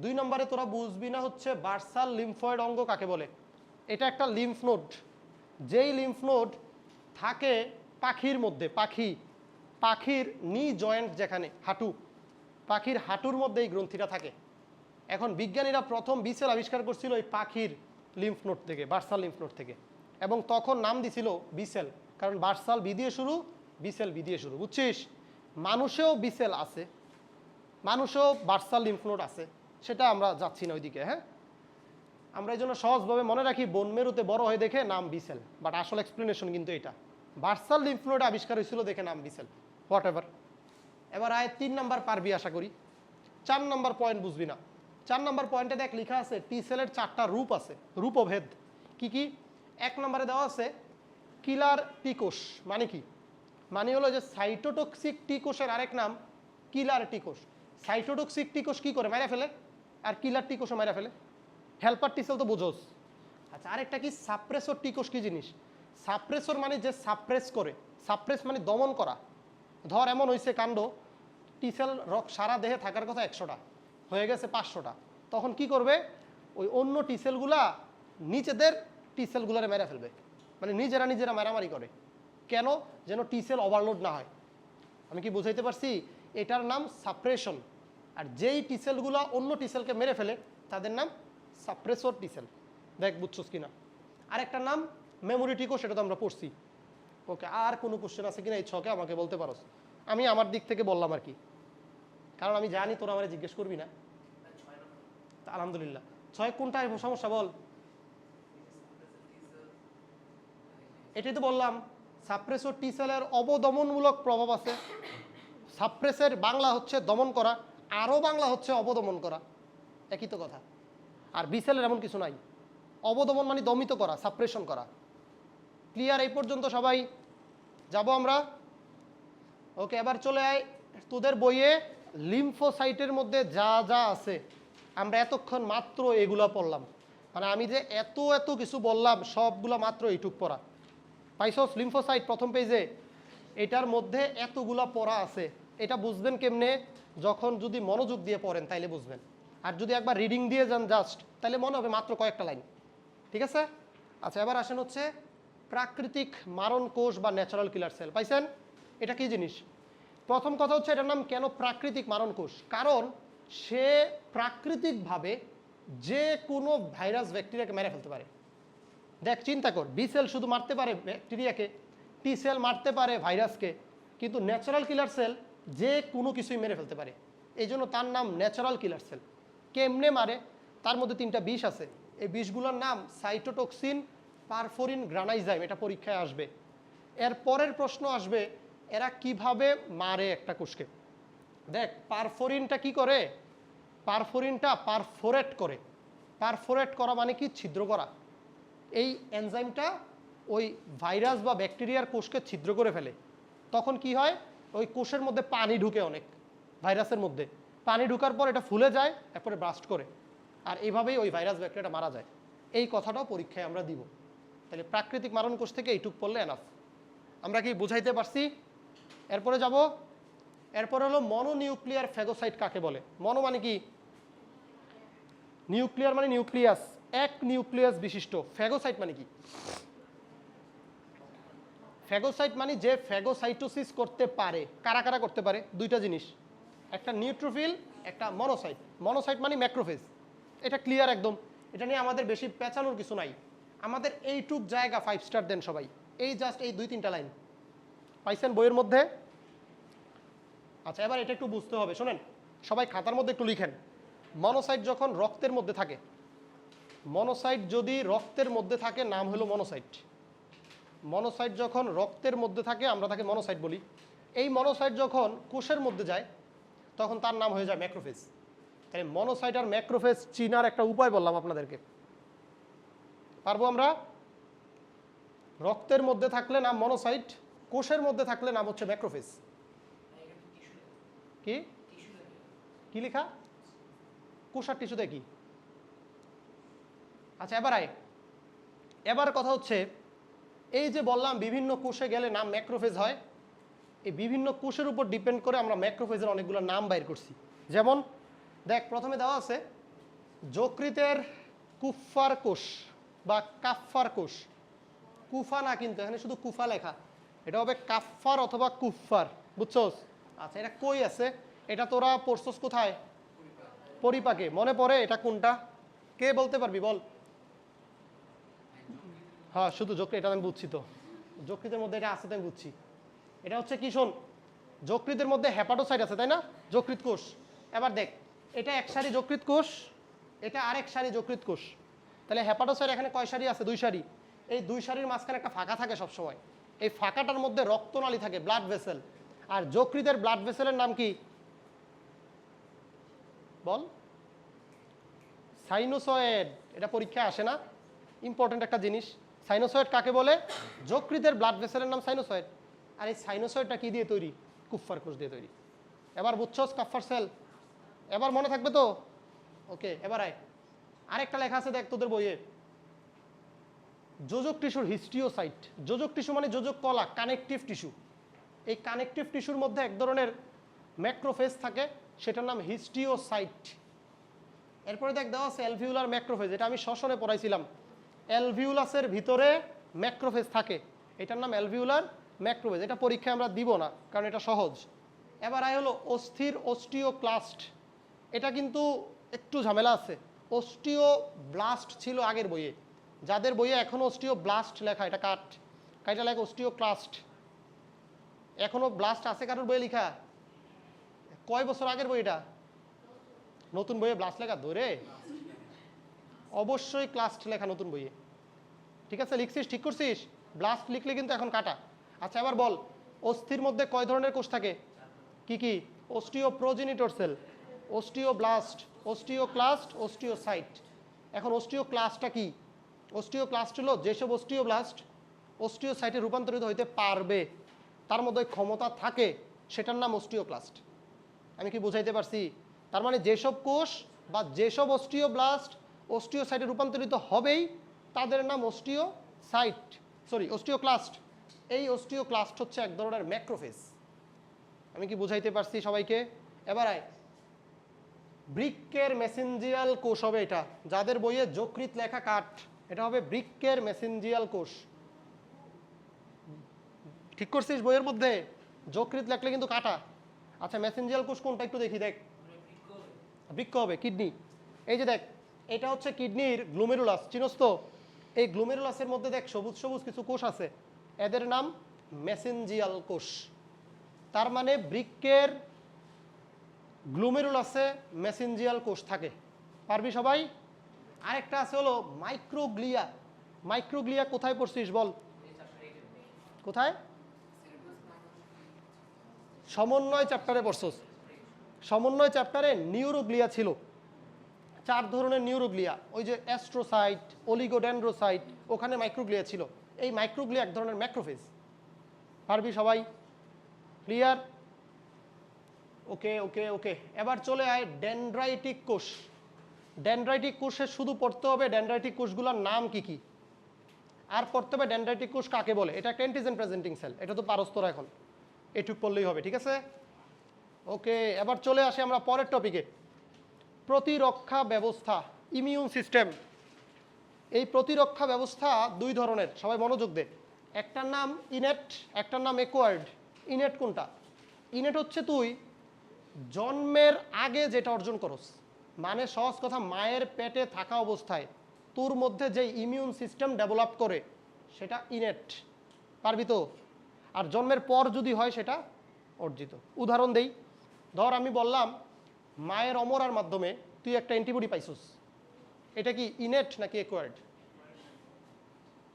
2 নম্বরে তোরা বুঝবি না হচ্ছে বার্সাল লিম্ফয়েড অঙ্গ কাকে বলে। এটা একটা লিম্ফ নোড, যেই লিম্ফ নোড থাকে পাখির মধ্যে, পাখির নি জয়েন্ট যেখানে হাঁটু, পাখির হাঁটুর মধ্যে এই গ্রন্থিটা থাকে। এখন বিজ্ঞানীরা প্রথম বি সেল আবিষ্কার করছিল এই পাখির লিম্ফ নোড থেকে, বার্সাল লিম্ফ নোড থেকে, এবং তখন নাম দিছিল বি সেল, কারণ বার্সাল বি দিয়ে শুরু, বি সেল বি দিয়ে শুরু, বুঝছিস। মানুষেও বি সেল আছে, মানুষেও বার্সাল লিম্ফ নোড আছে, সেটা আমরা যাচ্ছি না ওইদিকে। হ্যাঁ, আমরা এই জন্য সহজভাবে মনে রাখি বোন মেরুতে বড় হয়ে দেখে নাম বি সেল, বাট আসল এক্সপ্লেনেশন কিন্তু এটা, বার্সাল লিম্ফ নোড আবিষ্কার হয়েছিল দেখে নাম বি সেল, হোয়াট এভার। এবার 3 নাম্বার পারবি আশা করি। 4 নাম্বার পয়েন্ট বুঝবি না। 4 নাম্বার পয়েন্টে দেখ লেখা আছে টি সেলের 4টা রূপ আছে, রূপভেদ। কি কি? 1 নম্বরে দেওয়া আছে কিলার টি কোষ। মানে কি? মানে হলো যে সাইটোটক্সিক টি কোষের আরেক নাম কিলার টি কোষ। সাইটোটক্সিক টি কোষ কি করে? মেরে ফেলে। আর কিলার টি কোষও মেরে ফেলে। হেল্পার টি সেল তো বুঝোস। আচ্ছা, আরেকটা কি সাপ্রেসর টি কোষ? কি জিনিস? সাপ্রেসর মানে যে সাপ্রেস করে, সাপ্রেস মানে দমন করা। ধর এমন হয়েছে কাণ্ড, টিসেল রক সারা দেহে থাকার কথা 100টা, হয়ে গেছে 500টা, তখন কি করবে, ওই অন্য টিসেলগুলা নিচেদের টিসেলগুলারে মেরে ফেলবে, মানে নিজেরা মারামারি করে। কেন? যেন টিসেল ওভারলোড না হয়। আমি কি বুঝাইতে পারছি? এটার নাম সাপ্রেশন। আর যেই টিসেলগুলো অন্য টিসেলকে মেরে ফেলে তাদের নাম সাপ্রেসর টিসেল। দেখ বুঝছস কিনা। আরেকটার নাম মেমোরি টিকো, সেটা তো আমরা পড়ছি। ওকে, আর কোনো কোশ্চেন আছে কিনা এই ছকে আমাকে বলতে পারোস। আমি আমার দিক থেকে বললাম আর কি, কারণ আমি জানি তোরা আমার জিজ্ঞেস করবি না। আলহামদুলিল্লাহ। 6 কোনটা সমস্যা বল? এটাই তো বললাম, সাপ্রেসর টিসেলের অবদমনমূলক প্রভাব আছে। সাপ্রেসের বাংলা হচ্ছে দমন করা, আরও বাংলা হচ্ছে অবদমন করা, একই তো কথা। আর বিসেলের এমন কিছু নাই। অবদমন মানে দমিত করা, সাপ্রেশন করা। ক্লিয়ার এই পর্যন্ত সবাই? যাব আমরা। ওকে, এবার চলে আয় তোদের বইয়ে লিম্ফোসাইটের মধ্যে যা যা আছে আমরা এতক্ষণ মাত্র এগুলা পড়লাম। মানে আমি যে এত কিছু বললাম সবগুলা মাত্র এইটুক পড়া। পাইছস লিম্ফোসাইট প্রথম পেজে? এটার মধ্যে এতগুলা পড়া আছে। এটা বুঝবেন কেমনে? যখন যদি মনোযোগ দিয়ে পড়েন তাইলে বুঝবেন। আর যদি একবার রিডিং দিয়ে যান জাস্ট, তাহলে মনে হবে মাত্র কয়েকটা লাইন। ঠিক আছে? আচ্ছা, এবার আসেন হচ্ছে প্রাকৃতিক মারণ কোষ বা ন্যাচারাল কিলার সেল। পাইছেন? এটা কি জিনিস? প্রথম কথা হচ্ছে এটার নাম কেন প্রাকৃতিক মারণ কোষ? কারণ সে প্রাকৃতিকভাবে যে কোনো ভাইরাস ব্যাকটেরিয়াকে মেরে ফেলতে পারে। দেখ চিন্তা কর, বি সেল শুধু মারতে পারে ব্যাকটেরিয়াকে, টি সেল মারতে পারে ভাইরাসকে, কিন্তু ন্যাচারাল কিলার সেল যে কোনো কিছুই মেরে ফেলতে পারে। এই জন্য তার নাম ন্যাচারাল কিলার সেল। কেমনে মারে? তার মধ্যে 3টা বিষ আছে। এই বিষগুলোর নাম সাইটোটক্সিন, পারফোরিন, গ্রানাইজাইম। এটা পরীক্ষায় আসবে। এর পরের প্রশ্ন আসবে এরা কিভাবে মারে একটা কোষকে। দেখ পারফোরিনটা কি করে? পারফোরিনটা পারফোরেট করে। পারফোরেট করা মানে কি? ছিদ্র করা। এই এনজাইমটা ওই ভাইরাস বা ব্যাকটেরিয়ার কোষকে ছিদ্র করে ফেলে। তখন কি হয়? ওই কোষের মধ্যে পানি ঢুকে, অনেক ভাইরাসের মধ্যে পানি ঢুকার পর এটা ফুলে যায়, তারপরে ব্রাস্ট করে, আর এইভাবেই ওই ভাইরাস ব্যাকটেরিয়াটা মারা যায়। এই কথাটাও পরীক্ষায় আমরা দিব। তাহলে প্রাকৃতিক মারণ কোষ থেকে এইটুক পড়লে এনাফ। আমরা কি বুঝাইতে পারছি? এরপরে যাব। এরপরে হলো মনোনিউক্লিয়ার ফ্যাগোসাইট কাকে বলে? মনো মানে কি? নিউক্লিয়ার মানে নিউক্লিয়াস, এক নিউক্লিয়াস বিশিষ্ট। ফ্যাগোসাইট মানে কি? ফ্যাগোসাইট মানে যে ফ্যাগোসাইটোসিস করতে পারে। কারা কারা করতে পারে? 2টা জিনিস, একটা নিউট্রোফিল, একটা মনোসাইট। মনোসাইট মানে ম্যাক্রোফেজ। এটা ক্লিয়ার একদম, এটা নিয়ে আমাদের বেশি পেঁচানোর কিছু নাই। আমাদের এইটুক জায়গা 5 স্টার দেন সবাই। এই জাস্ট এই 2-3টা লাইন পাইছেন বইয়ের মধ্যে? আচ্ছা, এবার এটা একটু বুঝতে হবে, শোনেন সবাই খাতার মধ্যে একটু লিখেন। মনোসাইট যখন রক্তের মধ্যে থাকে, মনোসাইট যদি রক্তের মধ্যে থাকে নাম হলো মনোসাইট। মনোসাইট যখন রক্তের মধ্যে থাকে আমরা তাকে মনোসাইট বলি। এই মনোসাইট যখন কোষের মধ্যে যায় তখন তার নাম হয়ে যায় ম্যাক্রোফেজ। তাই মনোসাইট আর ম্যাক্রোফেজ চিনার একটা উপায় বললাম আপনাদেরকে। পারবো আমরা? রক্তের মধ্যে থাকলে নাম মনোসাইট, কোষের মধ্যে থাকলে নাম হচ্ছে ম্যাক্রোফেজ। কি কি লেখা? কোষ আর টিস্যু দেখি। আচ্ছা, এবার কথা হচ্ছে এই যে বললাম বিভিন্ন কোষে গেলে নাম ম্যাক্রোফেজ হয়, এই বিভিন্ন কোষের উপর ডিপেন্ড করে আমরা ম্যাক্রোফেজের অনেকগুলো নাম বাইর করছি। যেমন দেখ প্রথমে দেওয়া আছে যকৃতের কুফার কোষ বা কাফার কোষ। কুফা না, কিন্তু এখানে শুধু কুফা লেখা, এটা হবে কাফার অথবা কুফার। বুঝছস? আচ্ছা, এটা কই আছে? এটা তোরা পড়ছস কোথায়? পরিপাকে। মনে পড়ে এটা কোনটা? কে বলতে পারবি? বল। হ্যাঁ, শুধু যকৃৎ, এটা আমি বুঝছি। তো যকৃতের মধ্যে এটা আছে তো আমি বুঝছি। এটা হচ্ছে কি শোন, যকৃতের মধ্যে হেপাটোসাইট আছে তাই না? যকৃৎ কোষ। এবার দেখ এটা এক সারি যকৃৎ কোষ, এটা আরেক সারি যকৃৎ কোষ। তাহলে হেপাটোসাইট এখানে কয় সারি আছে? 2 সারি। এই 2 সারির মাঝখানে একটা ফাঁকা থাকে সবসময়। এই ফাঁকাটার মধ্যে রক্তনালী থাকে, ব্লাড ভেসেল। আর যকৃতের ব্লাড ভেসেলের নাম কি? বল। সাইনোসয়েড। এটা পরীক্ষায় আসে না? ইম্পর্টেন্ট একটা জিনিস। সাইনোসয়েড কাকে বলে? যকৃতের ব্লাড ভেসেলের নাম সাইনোসয়েড। আর এই সাইনোসয়েডটা কি দিয়ে তৈরি? কুফার কোষ দিয়ে তৈরি। এবার বুঝছস কাফার সেল? এবার মনে থাকবে তো? ওকে, এবার আরেকটা লেখা আছে দেখ তোদের বইয়ে, যোজক টিস্যুর হিস্টিওসাইট। যোজক টিস্যু মানে যোজক কলা, কানেকটিভ টিস্যু। এই কানেকটিভ টিস্যুর মধ্যে এক ধরনের ম্যাক্রোফেজ থাকে, সেটার নাম হিস্টিওসাইট। এরপরে দেওয়া আছে অ্যালভিউলার ম্যাক্রোফেজ, এটা আমি শ্বসনে পড়াইছিলাম। অ্যালভিউলাসের ভিতরে ম্যাক্রোফেজ থাকে, এটার নাম অ্যালভিউলার ম্যাক্রোফেজ। এটা পরীক্ষায় আমরা দিব না কারণ এটা সহজ। এবার হলো অস্থির অস্টিওক্লাস্ট। এটা কিন্তু একটু ঝামেলা আছে। অস্টিওব্লাস্ট ছিল আগের বইয়ে, যাদের বইয়ে এখনো অস্টিওব্লাস্ট লেখা এটা কাইটা লেখা অস্টিওক্লাস্ট। এখনো ব্লাস্ট আছে কারোর বইয়ে লেখা? কয় বছর আগের বই এটা? নতুন বইয়ে ব্লাস্ট লেখা ধরে? অবশ্যই ক্লাস্ট লেখা নতুন বইয়ে। ঠিক আছে, লিখছিস, ঠিক করছিস। ব্লাস্ট লিখলে কিন্তু এখন কাটা। আচ্ছা এবার বল, অস্থির মধ্যে কয় ধরনের কোষ থাকে? কি কি? অস্টিওপ্রোজেনিটর সেল, অস্টিওব্লাস্ট, অস্টিওক্লাস্ট, অস্টিওসাইট। এখন অস্টিওক্লাস্টটা কি? অস্টিওক্লাস্ট হলো যেসব অস্টিওব্লাস্ট অস্টিওসাইটে রূপান্তরিত হইতে পারবে, তার মধ্যে ক্ষমতা থাকে, সেটার নাম অস্টিওক্লাস্ট। আমি কি বুঝাইতে পারছি? তার মানে যেসব কোষ বা যেসব অস্টিওব্লাস্ট অস্টিওসাইটে রূপান্তরিত হবেই তাদের নাম অস্টিওক্লাস্ট। এই অস্টিওক্লাস্ট হচ্ছে এক ধরনের ম্যাক্রোফেজ। আমি কি বুঝাইতে পারছি সবাইকে? এবার বৃক্কের মেসেঞ্জিয়াল কোষ হবে এটা, যাদের বইয়ে যকৃৎ লেখা কাট, এটা হবে বৃক্কের মেসেঞ্জিয়াল কোষ। ঠিক করছিস? বইয়ের মধ্যে যকৃৎ লেখলে কিন্তু কাটা। আচ্ছা মেসেঞ্জিয়াল কোষ কোনটা একটু দেখি, দেখ। বৃক্ক হবে, কিডনি। এই যে দেখ, এটা হচ্ছে কিডনির গ্লুমেরুলাস, চিনস তো? এই গ্লুমেরুলাসের মধ্যে দেখ সবুজ সবুজ কিছু কোষ আছে, এদের নাম মেসেঞ্জিয়াল কোষ। তার মানে বৃক্কের গ্লুমেরুলাসে মেসেঞ্জিয়াল কোষ থাকে। পারবি সবাই? আরেকটা আছে হলো মাইক্রোগ্লিয়া। মাইক্রোগ্লিয়া কোথায় পড়ছিস বল? কোথায়? সমন্বয় চ্যাপ্টারে পড়ছস। সমন্বয় চ্যাপ্টারে নিউরোগ্লিয়া ছিল, 4 ধরনের নিউরোগ্লিয়া। ওই যে অ্যাস্ট্রোসাইট, অলিগোডেন্ড্রোসাইট, ওখানে মাইক্রোগ্লিয়া ছিল। এই মাইক্রোগ্লিয়া এক ধরনের ম্যাক্রোফেজ। পারবি সবাই? ক্লিয়ার? ওকে ওকে ওকে। এবার চলে আয় ডেনড্রাইটিক কোষ। ডেনড্রাইটিক কোষে শুধু পড়তে হবে ডেনড্রাইটিক কোষগুলোর নাম কি কি, আর পড়তে হবে ডেনড্রাইটিক কোষ কাকে বলে। এটা একটা অ্যান্টিজেন প্রেজেন্টিং সেল, এটা তো পারস তোরা এখন, এটুক পড়লেই হবে। ঠিক আছে, ওকে। এবার চলে আসি আমরা পরের টপিকে, প্রতিরক্ষা ব্যবস্থা, ইমিউন সিস্টেম। এই প্রতিরক্ষা ব্যবস্থা 2 ধরনের, সবাই মনোযোগ দে। একটার নাম ইনেট, একটার নাম অ্যাকোয়ার্ড। ইনেট কোনটা? ইনেট হচ্ছে তুই জন্মের আগে যেটা অর্জন করস, মানে সহজ কথা, মায়ের পেটে থাকা অবস্থায় তোর মধ্যে যে ইমিউন সিস্টেম ডেভেলপ করে সেটা ইনেট। পারবি তো? আর জন্মের পর যদি হয় সেটা অর্জিত। উদাহরণ দেই, ধর আমি বললাম মায়ের অমরার মাধ্যমে তুই একটা অ্যান্টিবডি পাইছস, এটা কি ইনেট নাকি অ্যাকোয়ার্ড?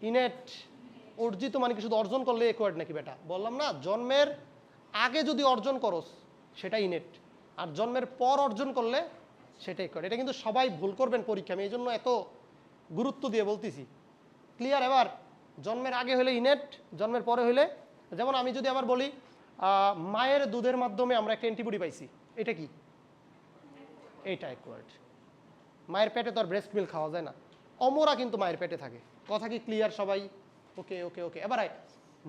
ইনেট। অর্জিত মানে কি শুধু অর্জন করলে অ্যাকোয়ার্ড নাকি বেটা? বললাম না, জন্মের আগে যদি অর্জন করস সেটা ইনেট, আর জন্মের পর অর্জন করলে সেটা অ্যাকোয়ার্ড। এটা কিন্তু সবাই ভুল করবেন পরীক্ষা, আমি এই জন্য এত গুরুত্ব দিয়ে বলতেছি। ক্লিয়ার? এবার জন্মের আগে হলে ইনেট, জন্মের পরে হলে, যেমন আমি যদি আবার বলি মায়ের দুধের মাধ্যমে আমরা একটা অ্যান্টিবডি পাইছি, এটা কি? এইটা অ্যাকোয়ার্ড। মায়ের পেটে তো আর ব্রেস্ট মিল্ক খাওয়া যায় না, অমরা কিন্তু মায়ের পেটে থাকে। কথা কি ক্লিয়ার সবাই? ওকে ওকে ওকে। এবার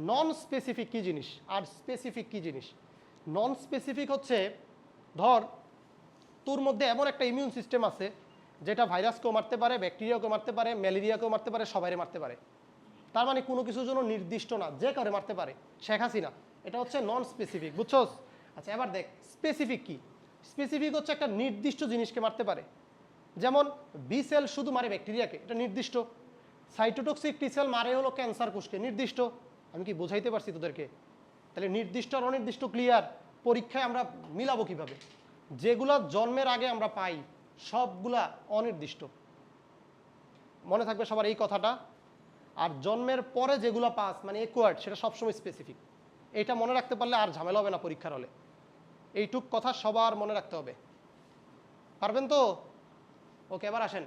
নন স্পেসিফিক কি জিনিস আর স্পেসিফিক কি জিনিস? নন স্পেসিফিক হচ্ছে, ধর তোর মধ্যে এমন একটা ইমিউন সিস্টেম আছে যেটা ভাইরাসকেও মারতে পারে, ব্যাকটেরিয়াকেও মারতে পারে, ম্যালেরিয়াকেও মারতে পারে, সবাইরে মারতে পারে। তার মানে কোনো কিছুর জন্য নির্দিষ্ট না, যে কারে মারতে পারে। শেখ হাসিনা, এটা হচ্ছে নন স্পেসিফিক, বুঝছস? আচ্ছা এবার দেখ স্পেসিফিক কি। স্পেসিফিক হচ্ছে একটা নির্দিষ্ট জিনিসকে মারতে পারে, যেমন বি সেল শুধু মারে ব্যাকটেরিয়াকে, এটা নির্দিষ্ট। সাইটোটক্সিক টি সেল মারে হলো ক্যান্সার কোষকে, নির্দিষ্ট। আমি কি বোঝাইতে পারছি তোদেরকে? তাহলে নির্দিষ্ট আর অনির্দিষ্ট ক্লিয়ার? পরীক্ষায় আমরা মিলাবো কিভাবে? যেগুলা জন্মের আগে আমরা পাই সবগুলা অনির্দিষ্ট, মনে থাকবে সবার এই কথাটা। আর জন্মের পরে যেগুলো পাস মানে অ্যাকোয়ার্ড, সেটা সবসময় স্পেসিফিক। এটা মনে রাখতে পারলে আর ঝামেলা হবে না পরীক্ষার হলে। এইটুক কথা সবার মনে রাখতে হবে, পারবেন তো? ওকে, এবার আসেন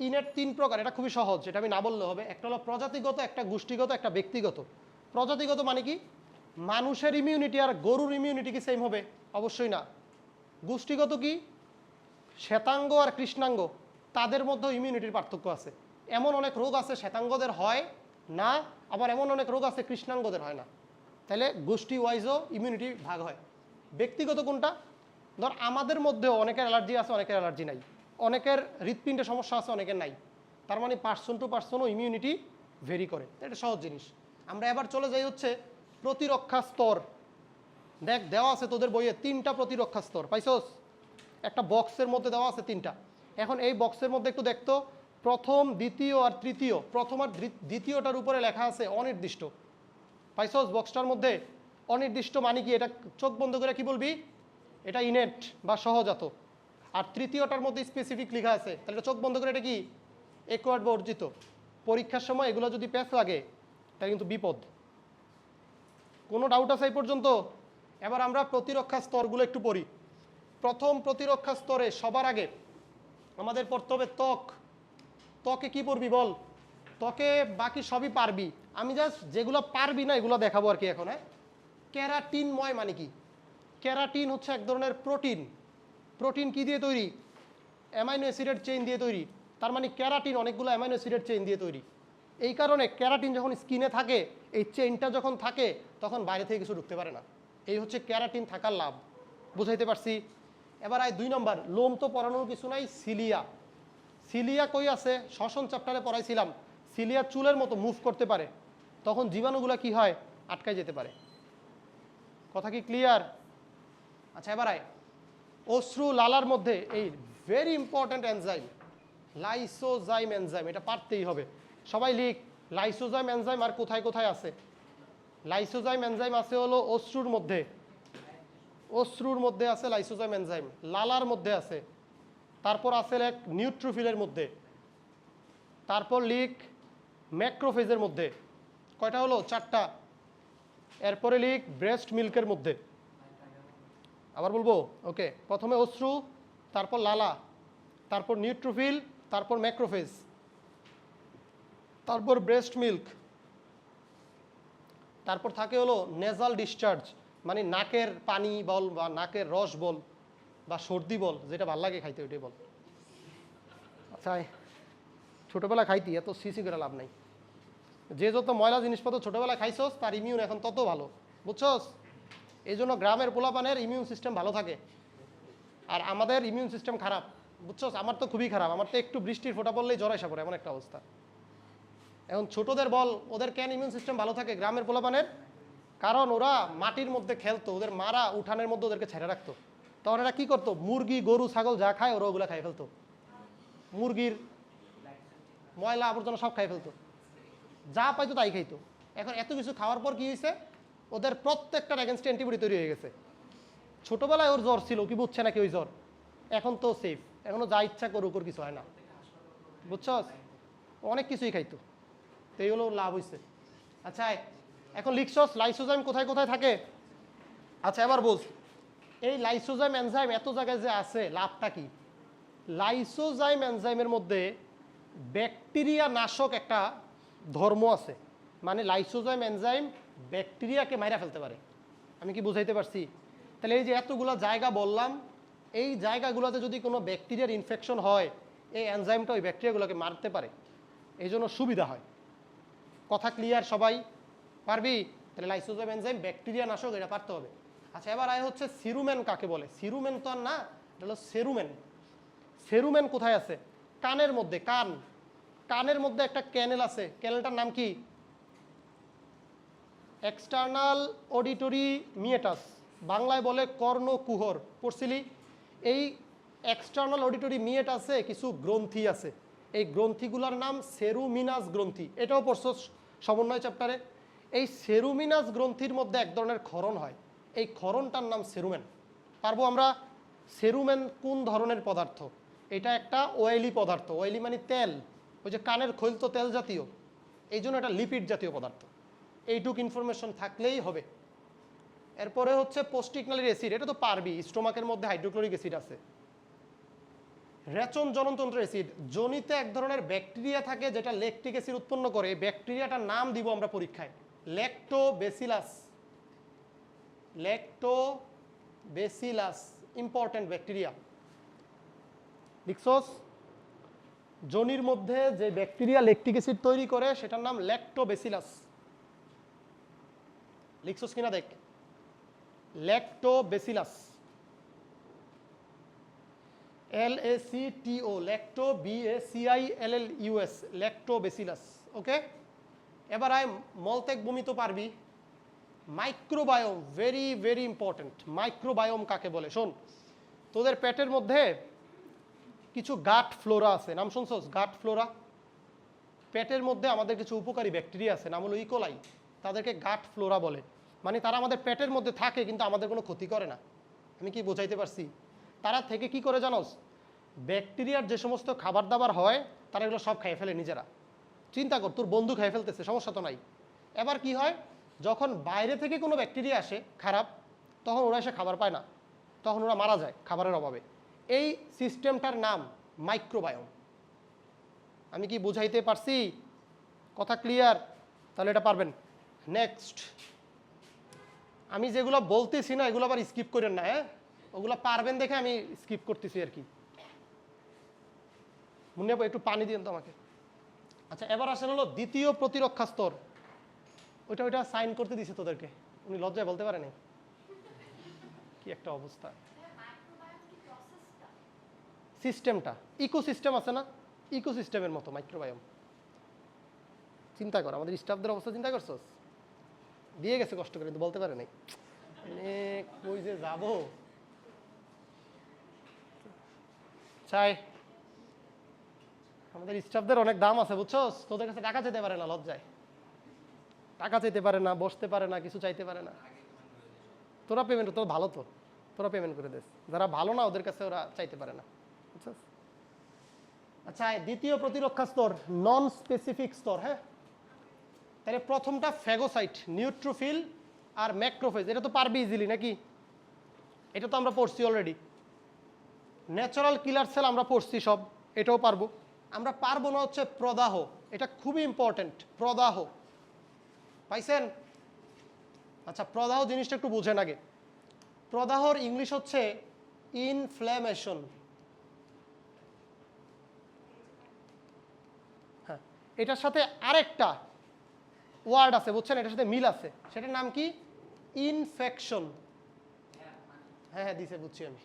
ইনেট 3 প্রকার, এটা খুবই সহজ, এটা আমি না বললে হবে। একটা হলো প্রজাতিগত, একটা গোষ্ঠীগত, একটা ব্যক্তিগত। প্রজাতিগত মানে কি? মানুষের ইমিউনিটি আর গরুর ইমিউনিটি কি সেম হবে? অবশ্যই না। গোষ্ঠীগত কি? শ্বেতাঙ্গ আর কৃষ্ণাঙ্গ, তাদের মধ্যে ইমিউনিটির পার্থক্য আছে। এমন অনেক রোগ আছে শ্বেতাঙ্গদের হয় না, আবার এমন অনেক রোগ আছে কৃষ্ণাঙ্গদের হয় না। তাহলে গোষ্ঠী ওয়াইজও ইমিউনিটি ভাগ হয়। ব্যক্তিগত কোনটা? ধর আমাদের মধ্যেও অনেকের অ্যালার্জি আছে, অনেকের অ্যালার্জি নাই, অনেকের হৃৎপিণ্ডে সমস্যা আছে, অনেকের নাই। তার মানে পার্সন টু পার্সনও ইমিউনিটি ভেরি করে, এটা সহজ জিনিস। আমরা এবার চলে যাই হচ্ছে প্রতিরক্ষা স্তর। দেখ দেওয়া আছে তোদের বইয়ে 3টা প্রতিরক্ষা স্তর, পাইছস? একটা বক্সের মধ্যে দেওয়া আছে 3টা। এখন এই বক্সের মধ্যে একটু দেখতো, প্রথম, দ্বিতীয় আর তৃতীয়। প্রথম আর দ্বিতীয়টার উপরে লেখা আছে অনির্দিষ্ট, পাইছস বক্সটার মধ্যে? অনির্দিষ্ট মানে কি? এটা চোখ বন্ধ করে কি বলবি? এটা ইনেট বা সহজাত। আর তৃতীয়টার মধ্যে স্পেসিফিক লেখা আছে, তাহলে চোখ বন্ধ করে এটা কি? একোয়ার্ড বা অর্জিত। পরীক্ষার সময় এগুলো যদি প্যাচ লাগে তাহলে কিন্তু বিপদ। কোনো ডাউট আছে এই পর্যন্ত? এবার আমরা প্রতিরক্ষা স্তরগুলো একটু পড়ি। প্রথম প্রতিরক্ষা স্তরে সবার আগে আমাদের পড়তে হবে ত্বক। ত্বকে কি পড়বি বল? ত্বকে বাকি সবই পারবি, আমি জাস্ট যেগুলো পারবি না এগুলো দেখাবো আর কি এখন। হ্যাঁ, ক্যারাটিনময় মানে কি? ক্যারাটিন হচ্ছে এক ধরনের প্রোটিন। প্রোটিন কি দিয়ে তৈরি? অ্যামাইনো অ্যাসিডের চেইন দিয়ে তৈরি। তার মানে ক্যারাটিন অনেকগুলো অ্যামাইনো অ্যাসিডের চেইন দিয়ে তৈরি। এই কারণে ক্যারাটিন যখন স্কিনে থাকে, এই চেইনটা যখন থাকে তখন বাইরে থেকে কিছু ঢুকতে পারে না। এই হচ্ছে ক্যারাটিন থাকার লাভ। বুঝাইতে পারছি? এবার 2 নম্বর, লোম তো পড়ানোর কিছু নাই, সিলিয়া। সিলিয়া কই আছে? শ্বসন চ্যাপ্টারে পড়াইছিলাম। সিলিয়া চুলের মতো মুভ করতে পারে, তখন জীবাণুগুলো কি হয়? আটকায় যেতে পারে। কথা কি ক্লিয়ার? আচ্ছা এবার অশ্রু লালার মধ্যে এই very important enzyme lysozyme enzyme, এটা পারতেই হবে। সবাই লিখ লাইসোজাইম এনজাইম আর কোথায় কোথায় আছে। লাইসোজাইম এনজাইম আছে হলো অশ্রুর মধ্যে, অশ্রুর মধ্যে আছে লাইসোজাইম এনজাইম, লালার মধ্যে আছে, তারপর আছে এক নিউট্রোফিলের মধ্যে, তারপর লিখ ম্যাক্রোফেজের মধ্যে। কয়টা হলো? 4টা। এরপরে লিখ ব্রেস্ট মিল্কের মধ্যে। আবার বলবো? ওকে, প্রথমে অশ্রু, তারপর লালা, তারপর নিউট্রোফিল, তারপর ম্যাক্রোফেজ, তারপর ব্রেস্ট মিল্ক, তারপর থাকে হলো নেজাল ডিসচার্জ, মানে নাকের পানি বল বা নাকের রস বল বা সর্দি বল, যেটা ভাল লাগে খাইতে ওইটাই বল। আচ্ছা ছোটোবেলা খাইতি, এত সিসি করে লাভ নাই। যে যত ময়লা জিনিসপত্র ছোটোবেলা খাইছস তার ইমিউন এখন তত ভালো, বুঝছস? এই জন্য গ্রামের পোলাপানের ইমিউন সিস্টেম ভালো থাকে, আর আমাদের ইমিউন সিস্টেম খারাপ, বুঝছস? আমার তো খুবই খারাপ, আমার তো একটু বৃষ্টির ফোঁটা পড়লেই জ্বর আসা পড়ে, এমন একটা অবস্থা। এখন ছোটদের বল, ওদের কেন ইমিউন সিস্টেম ভালো থাকে গ্রামের পোলাপানের? কারণ ওরা মাটির মধ্যে খেলতো, ওদের মারা উঠানের মধ্যে ওদেরকে ছেড়ে রাখতো। তখন এরা কী করতো? মুরগি, গরু, ছাগল যা খায় ওরা ওগুলো খাই ফেলতো। মুরগির ময়লা আবর্জনা সব খাই ফেলতো, যা পাইতো তাই খাইতো। এখন এত কিছু খাওয়ার পর কি হয়েছে? ওদের প্রত্যেকটার এগেনস্টে অ্যান্টিবডি তৈরি হয়ে গেছে। ছোটোবেলায় ওর জ্বর ছিল, কি বুঝছে নাকি ওই জ্বর? এখন তো সেফ, এখনও যা ইচ্ছা করুক ওর কিছু হয় না, বুঝছস? অনেক কিছুই খাইতো, তো এই হলো লাভ হয়েছে। আচ্ছা এখন লিখছস লাইসোজাইম কোথায় কোথায় থাকে? আচ্ছা এবার বল, এই লাইসোজাইম এনজাইম এত জায়গায় যে আছে, লাভটা কি? লাইসোজাইম এনজাইমের মধ্যে ব্যাকটেরিয়া নাশক একটা ধর্ম আছে, মানে লাইসোজাইম এনজাইম ব্যাকটেরিয়াকে মাইরা ফেলতে পারে। আমি কি বুঝাইতে পারছি? তাহলে এই যে এতগুলো জায়গা বললাম, এই জায়গাগুলোতে যদি কোনো ব্যাকটেরিয়ার ইনফেকশন হয়, এই এনজাইমটা ওই ব্যাকটেরিয়াগুলোকে মারতে পারে, এই জন্য সুবিধা হয়। কথা ক্লিয়ার সবাই? পারবি? তাহলে লাইসোজাইম এনজাইম ব্যাকটেরিয়া নাশক, এটা পারতে হবে। আচ্ছা এবার হচ্ছে সিরুমেন কাকে বলে? সিরুমেন তো আর না, এটা হলো সেরুমেন। সেরুমেন কোথায় আছে? কানের মধ্যে। কানের মধ্যে একটা ক্যানেল আছে, ক্যানেলটার নাম কি? এক্সটার্নাল অডিটরি মিয়েটাস, বাংলায় বলে কর্ণকুহর। পড়ছিলি? এই এক্সটার্নাল অডিটরি মিয়েটাসে কিছু গ্রন্থি আছে, এই গ্রন্থিগুলোর নাম সেরুমিনাস গ্রন্থি, এটাও পড়ছো সমন্বয় চ্যাপ্টারে। এই সেরুমিনাস গ্রন্থির মধ্যে এক ধরনের ক্ষরণ হয়, এই ক্ষরণটার নাম সেরুমেন। পারবো আমরা? সেরুমেন কোন ধরনের পদার্থ? এটা একটা অয়েলি পদার্থ, অয়েলি মানে তেল, ওই যে কানের খৈল তো তেল জাতীয়, এই জন্য এটা লিপিড জাতীয় পদার্থ। এইটুক ইনফরমেশন থাকলেই হবে। এরপরে হচ্ছে পোস্টিকনালির অ্যাসিড, এটা তো পারবি, স্টোমাকের মধ্যে হাইড্রোক্লোরিক অ্যাসিড আছে। রেচন জননতন্ত্র অ্যাসিড, জনিতে এক ধরনের ব্যাকটেরিয়া থাকে যেটা ল্যাকটিক অ্যাসিড উৎপন্ন করে, ব্যাকটেরিয়াটার নাম দিব আমরা পরীক্ষায়, ল্যাক্টোবেসিলাস। ল্যাক্টোবেসিলাস ইম্পর্টেন্ট ব্যাকটেরিয়া, লিখছস? যোনির মধ্যে যে ব্যাকটেরিয়া ল্যাকটিক অ্যাসিড তৈরি করে সেটার নাম ল্যাক্টোবেসিলাস। লিখছস কিনা দেখ, lactobacillus, LACTO, lacto BACILLUS, lactobacillus. Okay, এবার আয় মলত্যাগ বমি তো পারবি। Microbiome, very very important. Microbiome কাকে বলে শোন, তোদের পেটের মধ্যে কিছু গাট ফ্লোরা আছে, নাম শুনছস? গাট ফ্লোরা। পেটের মধ্যে আমাদের কিছু উপকারী ব্যাকটেরিয়া আছে, নাম হলো ইকোলাই, তাদেরকে গাট ফ্লোরা বলে। মানে তারা আমাদের পেটের মধ্যে থাকে কিন্তু আমাদের কোনো ক্ষতি করে না। আমি কি বোঝাইতে পারছি? তারা থেকে কি করে জানোস? ব্যাকটেরিয়ার যে সমস্ত খাবার দাবার হয় তারা এগুলো সব খেয়ে ফেলে নিজেরা। চিন্তা কর, তোর বন্ধু খেয়ে ফেলতেছে, সমস্যা তো নাই। এবার কি হয়, যখন বাইরে থেকে কোনো ব্যাকটেরিয়া আসে খারাপ, তখন ওরা এসে খাবার পায় না, তখন ওরা মারা যায় খাবারের অভাবে। এই সিস্টেমটার নাম মাইক্রোবায়োম। আমি কি বুঝাইতে পারছি? কথা ক্লিয়ার? তাহলে এটা পারবেন। নেক্সট, আমি যেগুলো বলতেছি না এগুলো আবার স্কিপ করেন না, হ্যাঁ? ওগুলো পারবেন দেখে আমি স্কিপ করতেছি আর কি। মনে একটু পানি দিন তো আমাকে। আচ্ছা, এবার আসেন হলো দ্বিতীয় প্রতিরক্ষা স্তর। ওইটা সাইন করতে দিছে তোদেরকে, উনি লজ্জায় বলতে পারেনি। কি একটা অবস্থা। সিস্টেমটা ইকোসিস্টেম আছে না, ইকোসিস্টেমের মতো মাইক্রোবায়োম। চিন্তা কর, আমাদের স্টাফদের অবস্থা চিন্তা করছস? দিয়ে গেছে কষ্ট করে, কিন্তু বলতে পারে নাই। কই যে যাবো চাই। আমাদের স্টাফদের অনেক দাম আছে বুঝছস, তোদের কাছে টাকা চাইতে পারে না লজ্জায়, টাকা চাইতে পারে না, বসতে পারে না, কিছু চাইতে পারে না। তোরা পেমেন্ট, তোর ভালো তো, তোরা পেমেন্ট করে দিস। যারা ভালো না ওদের কাছে ওরা চাইতে পারে না, বুঝছস? আচ্ছা, দ্বিতীয় প্রতিরক্ষা স্তর নন স্পেসিফিক স্তর। হ্যাঁ, তাহলে প্রথমটা ফ্যাগোসাইট, নিউট্রোফিল আর ম্যাক্রোফেজ। এটা তো পারবি ইজিলি নাকি? এটা তো আমরা পড়ছি অলরেডি। ন্যাচারাল কিলার সেল আমরা পড়ছি সব, এটাও পারবো। আমরা পারবো না হচ্ছে প্রদাহ, এটা খুবই ইম্পর্টেন্ট। প্রদাহ পাইছেন? আচ্ছা, প্রদাহ জিনিসটা একটু বুঝেন আগে। প্রদাহর ইংলিশ হচ্ছে ইনফ্ল্যামেশন। হ্যাঁ, এটার সাথে আরেকটা ওয়ার্ড আছে বুঝছেন, এটার সাথে মিল আছে, সেটার নাম কি? ইনফেকশন। হ্যাঁ হ্যাঁ দিছে, বুঝছি আমি।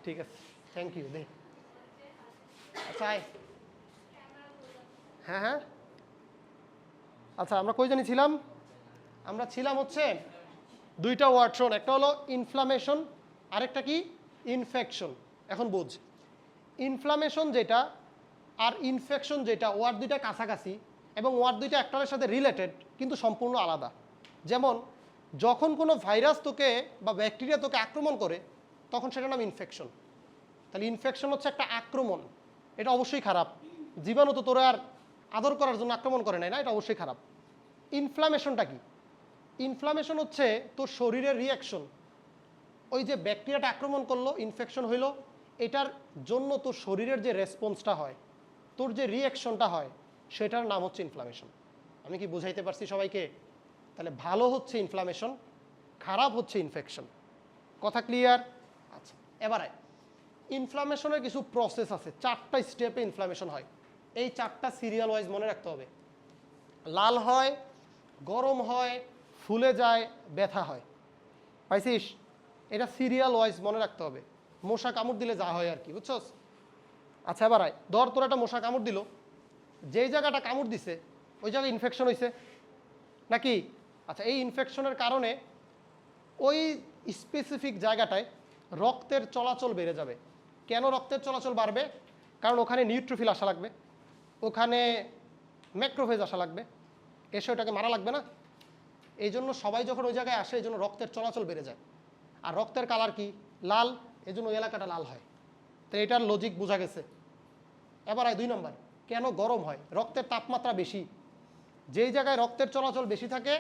ঠিক আছে, থ্যাংক ইউ। দে আচ্ছা, হ্যাঁ হ্যাঁ আচ্ছা, আমরা কই জানি ছিলাম? আমরা ছিলাম হচ্ছে দুইটা ওয়ার্ড শোন, একটা হলো ইনফ্লামেশন, আরেকটা কি? ইনফেকশন। এখন বুঝ, ইনফ্লামেশন যেটা আর ইনফেকশন যেটা, ওয়ার্ড দুইটা কাছাকাছি এবং ওয়ার্ড দুইটা একটার সাথে রিলেটেড কিন্তু সম্পূর্ণ আলাদা। যেমন যখন কোনো ভাইরাস তোকে বা ব্যাকটেরিয়া তোকে আক্রমণ করে তখন সেটার নাম ইনফেকশন। তাহলে ইনফেকশন হচ্ছে একটা আক্রমণ, এটা অবশ্যই খারাপ। জীবাণু তো তোরা আর আদর করার জন্য আক্রমণ করে নাই না, এটা অবশ্যই খারাপ। ইনফ্লামেশনটা কি? ইনফ্লামেশন হচ্ছে তোর শরীরের রিয়াকশন। ওই যে ব্যাকটেরিয়াটা আক্রমণ করলো, ইনফেকশন হইলো, এটার জন্য তোর শরীরের যে রেসপন্সটা হয়, তোর যে রিয়াকশনটা হয়, সেটার নাম হচ্ছে ইনফ্লামেশন। আমি কি বুঝাইতে পারছি সবাইকে? তাহলে ভালো হচ্ছে ইনফ্লামেশন, খারাপ হচ্ছে ইনফেকশন। কথা ক্লিয়ার? আচ্ছা, এবারে ইনফ্লামেশনের কিছু প্রসেস আছে, 4টা স্টেপে ইনফ্লামেশন হয়। এই 4টা সিরিয়াল ওয়াইজ মনে রাখতে হবে। লাল হয়, গরম হয়, ফুলে যায়, ব্যথা হয়। পাইছিস? এটা সিরিয়াল ওয়াইজ মনে রাখতে হবে। মশা কামড় দিলে যা হয় আর কি, বুঝছস? আচ্ছা, এবার আয়, ধর তোর একটা মশা কামড় দিল, যেই জায়গাটা কামড় দিছে ওই জায়গায় ইনফেকশন হয়েছে নাকি? আচ্ছা, এই ইনফেকশনের কারণে ওই স্পেসিফিক জায়গাটায় রক্তের চলাচল বেড়ে যাবে। কেন রক্তের চলাচল বাড়বে? কারণ ওখানে নিউট্রোফিল আসা লাগবে, ওখানে ম্যাক্রোফেজ আসা লাগবে, এসে ওটাকে মারা লাগবে না? এই জন্য সবাই যখন ওই জায়গায় আসে এই জন্য রক্তের চলাচল বেড়ে যায়। আর রক্তের কালার কি? লাল, এই জন্য ওই এলাকাটা লাল হয়। তো এটার লজিক বোঝা গেছে। এবার আয় 2 নম্বর, কেন গরম হয়? রক্তের তাপমাত্রা বেশি, যেই জায়গায় রক্তের চলাচল বেশি থাকে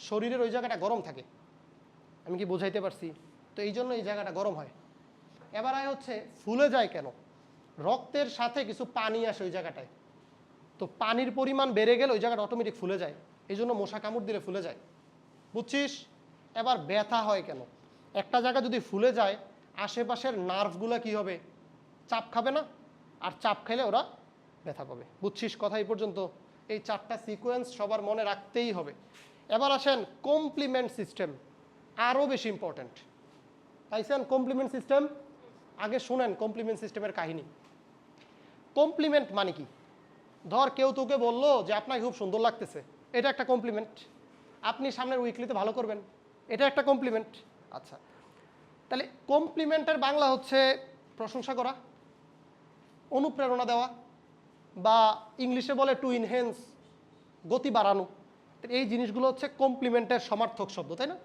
শরীরের ওই জায়গাটা গরম থাকে। আমি কি বোঝাইতে পারছি? তো এই জন্য এই জায়গাটা গরম হয়। এবার আয় হচ্ছে ফুলে যায় কেন? রক্তের সাথে কিছু পানি আসে ওই জায়গাটায়, তো পানির পরিমাণ বেড়ে গেলে ওই জায়গাটা অটোমেটিক ফুলে যায়, এই জন্য মশা কামড় দিলে ফুলে যায়। বুঝছিস? এবার ব্যথা হয় কেন? একটা জায়গা যদি ফুলে যায় আশেপাশের নার্ভগুলো কি হবে? চাপ খাবে না? আর চাপ খাইলে ওরা ব্যথা পাবে। বুঝছিস কথা এই পর্যন্ত? এই 4টা সিকোয়েন্স সবার মনে রাখতেই হবে। এবার আসেন কমপ্লিমেন্ট সিস্টেম, আরও বেশি ইম্পর্ট্যান্ট। পাইছেন কমপ্লিমেন্ট সিস্টেম? আগে শুনেন কমপ্লিমেন্ট সিস্টেমের কাহিনী। কমপ্লিমেন্ট মানে কি? ধর কেউ তোকে বললো যে আপনাকে খুব সুন্দর লাগতেছে, এটা একটা কমপ্লিমেন্ট। আপনি সামনের উইকলিতে ভালো করবেন, এটা একটা কমপ্লিমেন্ট। আচ্ছা, তাহলে কমপ্লিমেন্টের বাংলা হচ্ছে প্রশংসা করা, অনুপ্রেরণা দেওয়া, বা ইংলিশে বলে টু ইনহেন্স, গতি বাড়ানো। এই জিনিসগুলো হচ্ছে কমপ্লিমেন্টের সমার্থক শব্দ, তাই না?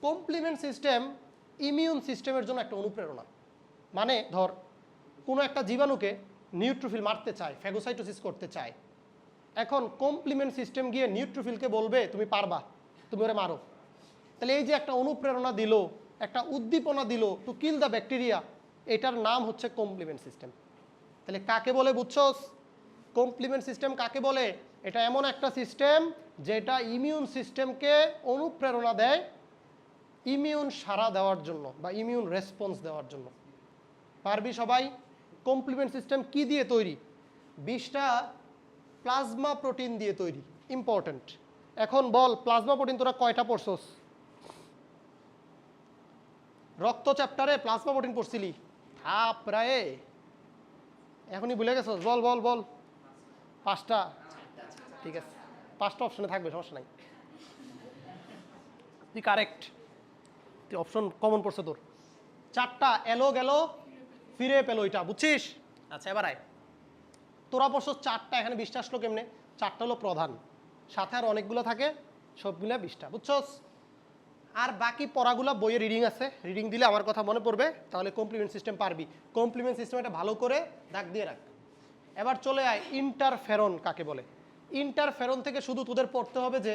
কমপ্লিমেন্ট সিস্টেম ইমিউন সিস্টেমের জন্য একটা অনুপ্রেরণা। মানে ধর কোনো একটা জীবাণুকে নিউট্রোফিল মারতে চায়, ফ্যাগোসাইটোসিস করতে চায়, এখন কমপ্লিমেন্ট সিস্টেম গিয়ে নিউট্রোফিলকে বলবে তুমি পারবা, তুমি ওরে মারো। তাহলে এই যে একটা অনুপ্রেরণা দিল, একটা উদ্দীপনা দিল টু কিল দ্য ব্যাকটেরিয়া, এটার নাম হচ্ছে কমপ্লিমেন্ট সিস্টেম। তাহলে কাকে বলে বুঝছস? কমপ্লিমেন্ট সিস্টেম কাকে বলে? এটা এমন একটা সিস্টেম যেটা ইমিউন সিস্টেমকে অনুপ্রেরণা দেয় ইমিউন সাড়া দেওয়ার জন্য বা ইমিউন রেসপন্স দেওয়ার জন্য। পারবি সবাই? কমপ্লিমেন্ট সিস্টেম কি দিয়ে তৈরি? 20টা প্লাজমা প্রোটিন দিয়ে তৈরি। ইম্পর্টেন্ট। এখন বল প্লাজমা প্রোটিন তোরা কয়টা পড়ছস? রক্ত চ্যাপ্টারে প্লাজমা প্রোটিন পড়ছিলি? হ্যাঁ প্রায়। এখনই ভুলে গেছস? বল বল বল। 5টা? ঠিক আছে, 5টা অপশনে থাকবে, সমস্যা নাই। তুই কারেক্ট, তুই অপশন কমন পড়ছে তোর। 4টা এলো গেল ফিরে পেলো, এটা বুঝছিস? আচ্ছা এবার আয়, তোরা পড়ছস 4টা, এখানে 20টা আসলো কেমনে? 4টা হলো প্রধান, সাথে আর অনেকগুলো থাকে, সবগুলা 20টা, বুঝছস? আর বাকি পড়াগুলো বইয়ে রিডিং আছে, রিডিং দিলে আমার কথা মনে পড়বে, তাহলে কমপ্লিমেন্ট সিস্টেম পারবি। কমপ্লিমেন্ট সিস্টেম এটা ভালো করে দাগ দিয়ে রাখ। এবার চলে আয় ইন্টারফেরন কাকে বলে। ইন্টারফেরন থেকে শুধু তোদের পড়তে হবে যে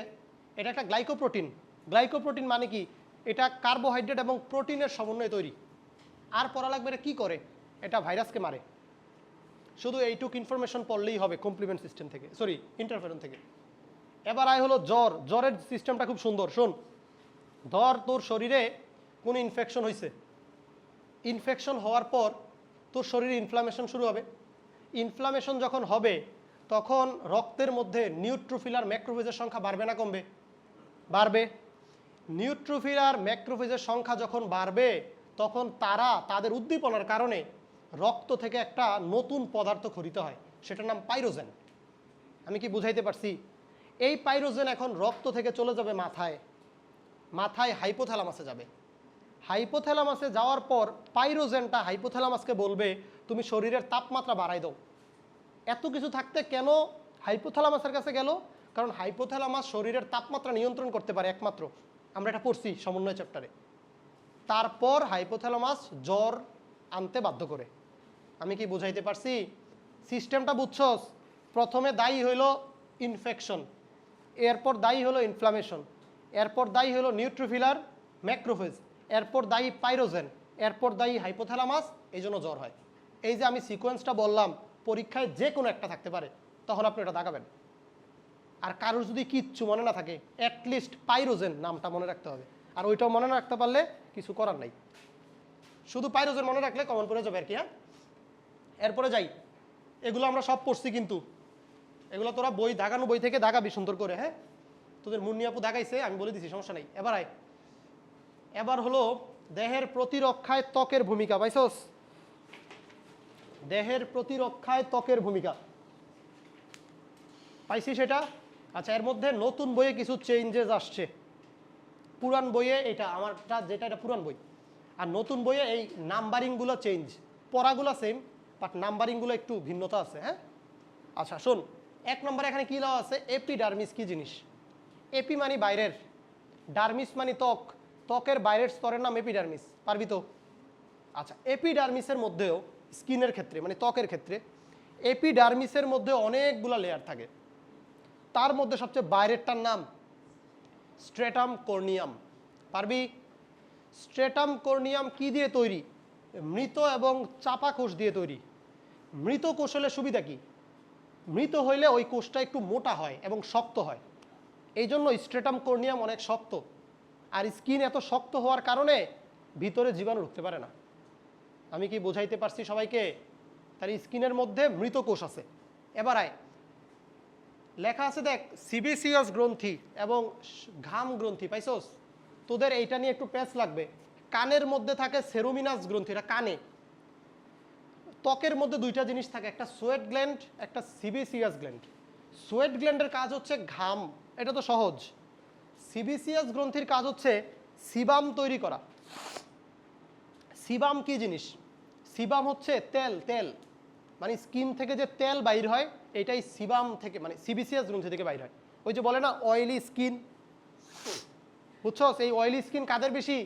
এটা একটা গ্লাইকোপ্রোটিন। গ্লাইকোপ্রোটিন মানে কি? এটা কার্বোহাইড্রেট এবং প্রোটিনের সমন্বয়ে তৈরি। আর পড়া লাগবে এটা কী করে? এটা ভাইরাসকে মারে। শুধু এইটুক ইনফরমেশন পড়লেই হবে কমপ্লিমেন্ট সিস্টেম থেকে, সরি ইন্টারফেরন থেকে। এবার আয় হলো জ্বর। জ্বরের সিস্টেমটা খুব সুন্দর, শোন। ধর তোর শরীরে কোনো ইনফেকশন হয়েছে, ইনফেকশন হওয়ার পর তোর শরীরে ইনফ্লামেশন শুরু হবে। ইনফ্লামেশন যখন হবে তখন রক্তের মধ্যে নিউট্রোফিল আর ম্যাক্রোফেজের সংখ্যা বাড়বে না কমবে? বাড়বে। নিউট্রোফিল আর ম্যাক্রোফেজের সংখ্যা যখন বাড়বে তখন তারা তাদের উদ্দীপনার কারণে রক্ত থেকে একটা নতুন পদার্থ খরিত হয়, সেটার নাম পাইরোজেন। আমি কি বুঝাইতে পারছি? এই পাইরোজেন এখন রক্ত থেকে চলে যাবে মাথায়, মাথায় হাইপোথ্যালামাসে যাবে। হাইপোথ্যালামাসে যাওয়ার পর পাইরোজেনটা হাইপোথ্যালামাসকে বলবে তুমি শরীরের তাপমাত্রা বাড়াই দাও। এত কিছু থাকতে কেন হাইপোথ্যালামাসের কাছে গেল? কারণ হাইপোথ্যালামাস শরীরের তাপমাত্রা নিয়ন্ত্রণ করতে পারে একমাত্র, আমরা এটা পড়ছি সমন্বয় চ্যাপ্টারে। তারপর হাইপোথ্যালামাস জ্বর আনতে বাধ্য করে। আমি কি বুঝাইতে পারছি? সিস্টেমটা বুঝছস? প্রথমে দায়ী হইল ইনফেকশন, এরপর দায়ী হলো ইনফ্লামেশন, এরপর দায়ী হলো নিউট্রোফিলার ম্যাক্রোফেজ, এরপর দায়ী পাইরোজেন, এরপর দায়ী হাইপোথ্যালামাস, এই জন্য জ্বর হয়। এই যে আমি সিকোয়েন্সটা বললাম, পরীক্ষায় যে কোনো একটা থাকতে পারে, তখন আপনি এটা দাগাবেন। আর কারোর যদি কিচ্ছু মনে না থাকে, অ্যাটলিস্ট পাইরোজেন নামটা মনে রাখতে হবে। আর ওইটাও মনে না রাখতে পারলে কিছু করার নাই, শুধু পাইরোজেন মনে রাখলে কমন পড়ে যাবে আর কি। হ্যাঁ, এরপরে যাই। এগুলো আমরা সব পড়ছি, কিন্তু এগুলো তোরা বই দাগানো বই থেকে দাগাবি সুন্দর করে। হ্যাঁ, তোদের মুন্নি আপু দাগাইছে, আমি বলে দিছি, সমস্যা নেই। এবার আয়, এবার হলো দেহের প্রতিরক্ষায় ত্বকের ভূমিকা। পাইছস? দেহের প্রতিরক্ষায় ত্বকের ভূমিকা পাইছি সেটা। আচ্ছা, এর মধ্যে নতুন বইয়ে কিছু চেঞ্জেস আসছে। পুরান বইয়ে এটা আমারটা যেটা, এটা পুরান বই, আর নতুন বইয়ে এই নাম্বারিংগুলো চেঞ্জ, পড়াগুলো সেম বাট নাম্বারিংগুলো একটু ভিন্নতা আছে। হ্যাঁ, আচ্ছা শোন, 1 নম্বরে এখানে কী দেওয়া আছে? এপিডার্মিস কি জিনিস? এপি মানে বাইরের, ডার্মিস মানে ত্বক, ত্বকের বাইরের স্তরের নাম এপিডার্মিস। পারবি তো? আচ্ছা, এপিডার্মিসের মধ্যেও স্কিনের ক্ষেত্রে মানে ত্বকের ক্ষেত্রে এপিডার্মিসের মধ্যে অনেকগুলো লেয়ার থাকে। তার মধ্যে সবচেয়ে বাইরেরটার নাম স্ট্রেটাম কর্নিয়াম। পারবি? স্ট্রেটাম কর্নিয়াম কি দিয়ে তৈরি? মৃত এবং চাপা কোষ দিয়ে তৈরি। মৃত কোষ হলে সুবিধা কি? মৃত হইলে ওই কোষটা একটু মোটা হয় এবং শক্ত হয়, এই জন্য স্ট্রেটাম কর্নিয়াম অনেক শক্ত। আর স্কিন এত শক্ত হওয়ার কারণে ভিতরে জীবাণু ঢুকতে পারে না। আমি কি বোঝাইতে পারছি সবাইকে? তার স্কিনের মধ্যে মৃত কোষ আছে। এবার আয়, লেখা আছে দেখ সিবিসিয়াস গ্রন্থি এবং ঘাম গ্রন্থি, পাইছস? তোদের এইটা নিয়ে একটু প্যাচ লাগবে। কানের মধ্যে থাকে সেরোমিনাস গ্রন্থি, এটা কানে। ত্বকের মধ্যে দুইটা জিনিস থাকে, একটা সোয়েট গ্ল্যান্ড, একটা সিবিসিয়াস গ্ল্যান্ড। সোয়েট গ্ল্যান্ডের কাজ হচ্ছে ঘাম, এটা তো সহজ। সিবিসিয়াস গ্রন্থির কাজ হচ্ছে সিবাম তৈরি করা। সিবাম কি জিনিস? সিবাম হচ্ছে তেল, তেল মানে স্কিন থেকে যে তেল বাইর হয় এটাই সিবাম থেকে, মানে সিবিসিয়াস গ্রন্থি থেকে বাইর হয়। ওই যে বলে না অয়েলি স্কিন, বুঝছস? এই অয়েলি স্কিন কাদের বেশি?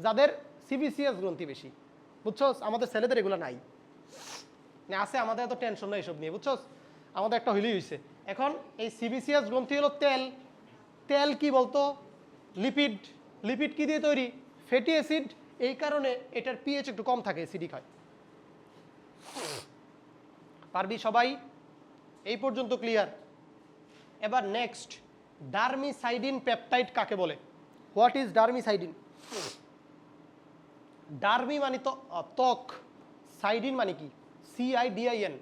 যাদের সিবিসিয়াস গ্রন্থি বেশি, বুঝছস? আমাদের ছেলেদের এগুলো নাই, না আছে, আমাদের এত টেনশন নাই এসব নিয়ে, বুঝছস? আমাদের একটা হইলেই হয়েছে। এখন এই সিবিসিয়াস গ্রন্থি হলো তেল। তেল কি বলতো? লিপিড। লিপিড কি দিয়ে তৈরি? Fatty acid. এই কারণে এটার পিএইচ একটু কম থাকে, অ্যাসিডিক হয়। পারবি সবাই? এই পর্যন্ত ক্লিয়ার? এবার নেক্সট, ডার্মিসাইডিন পেপটাইড কাকে বলে? What is ডার্মিসাইডিন? ডার্মি মানে তো ত্বক, সাইডিন মানে কি? CIDIN।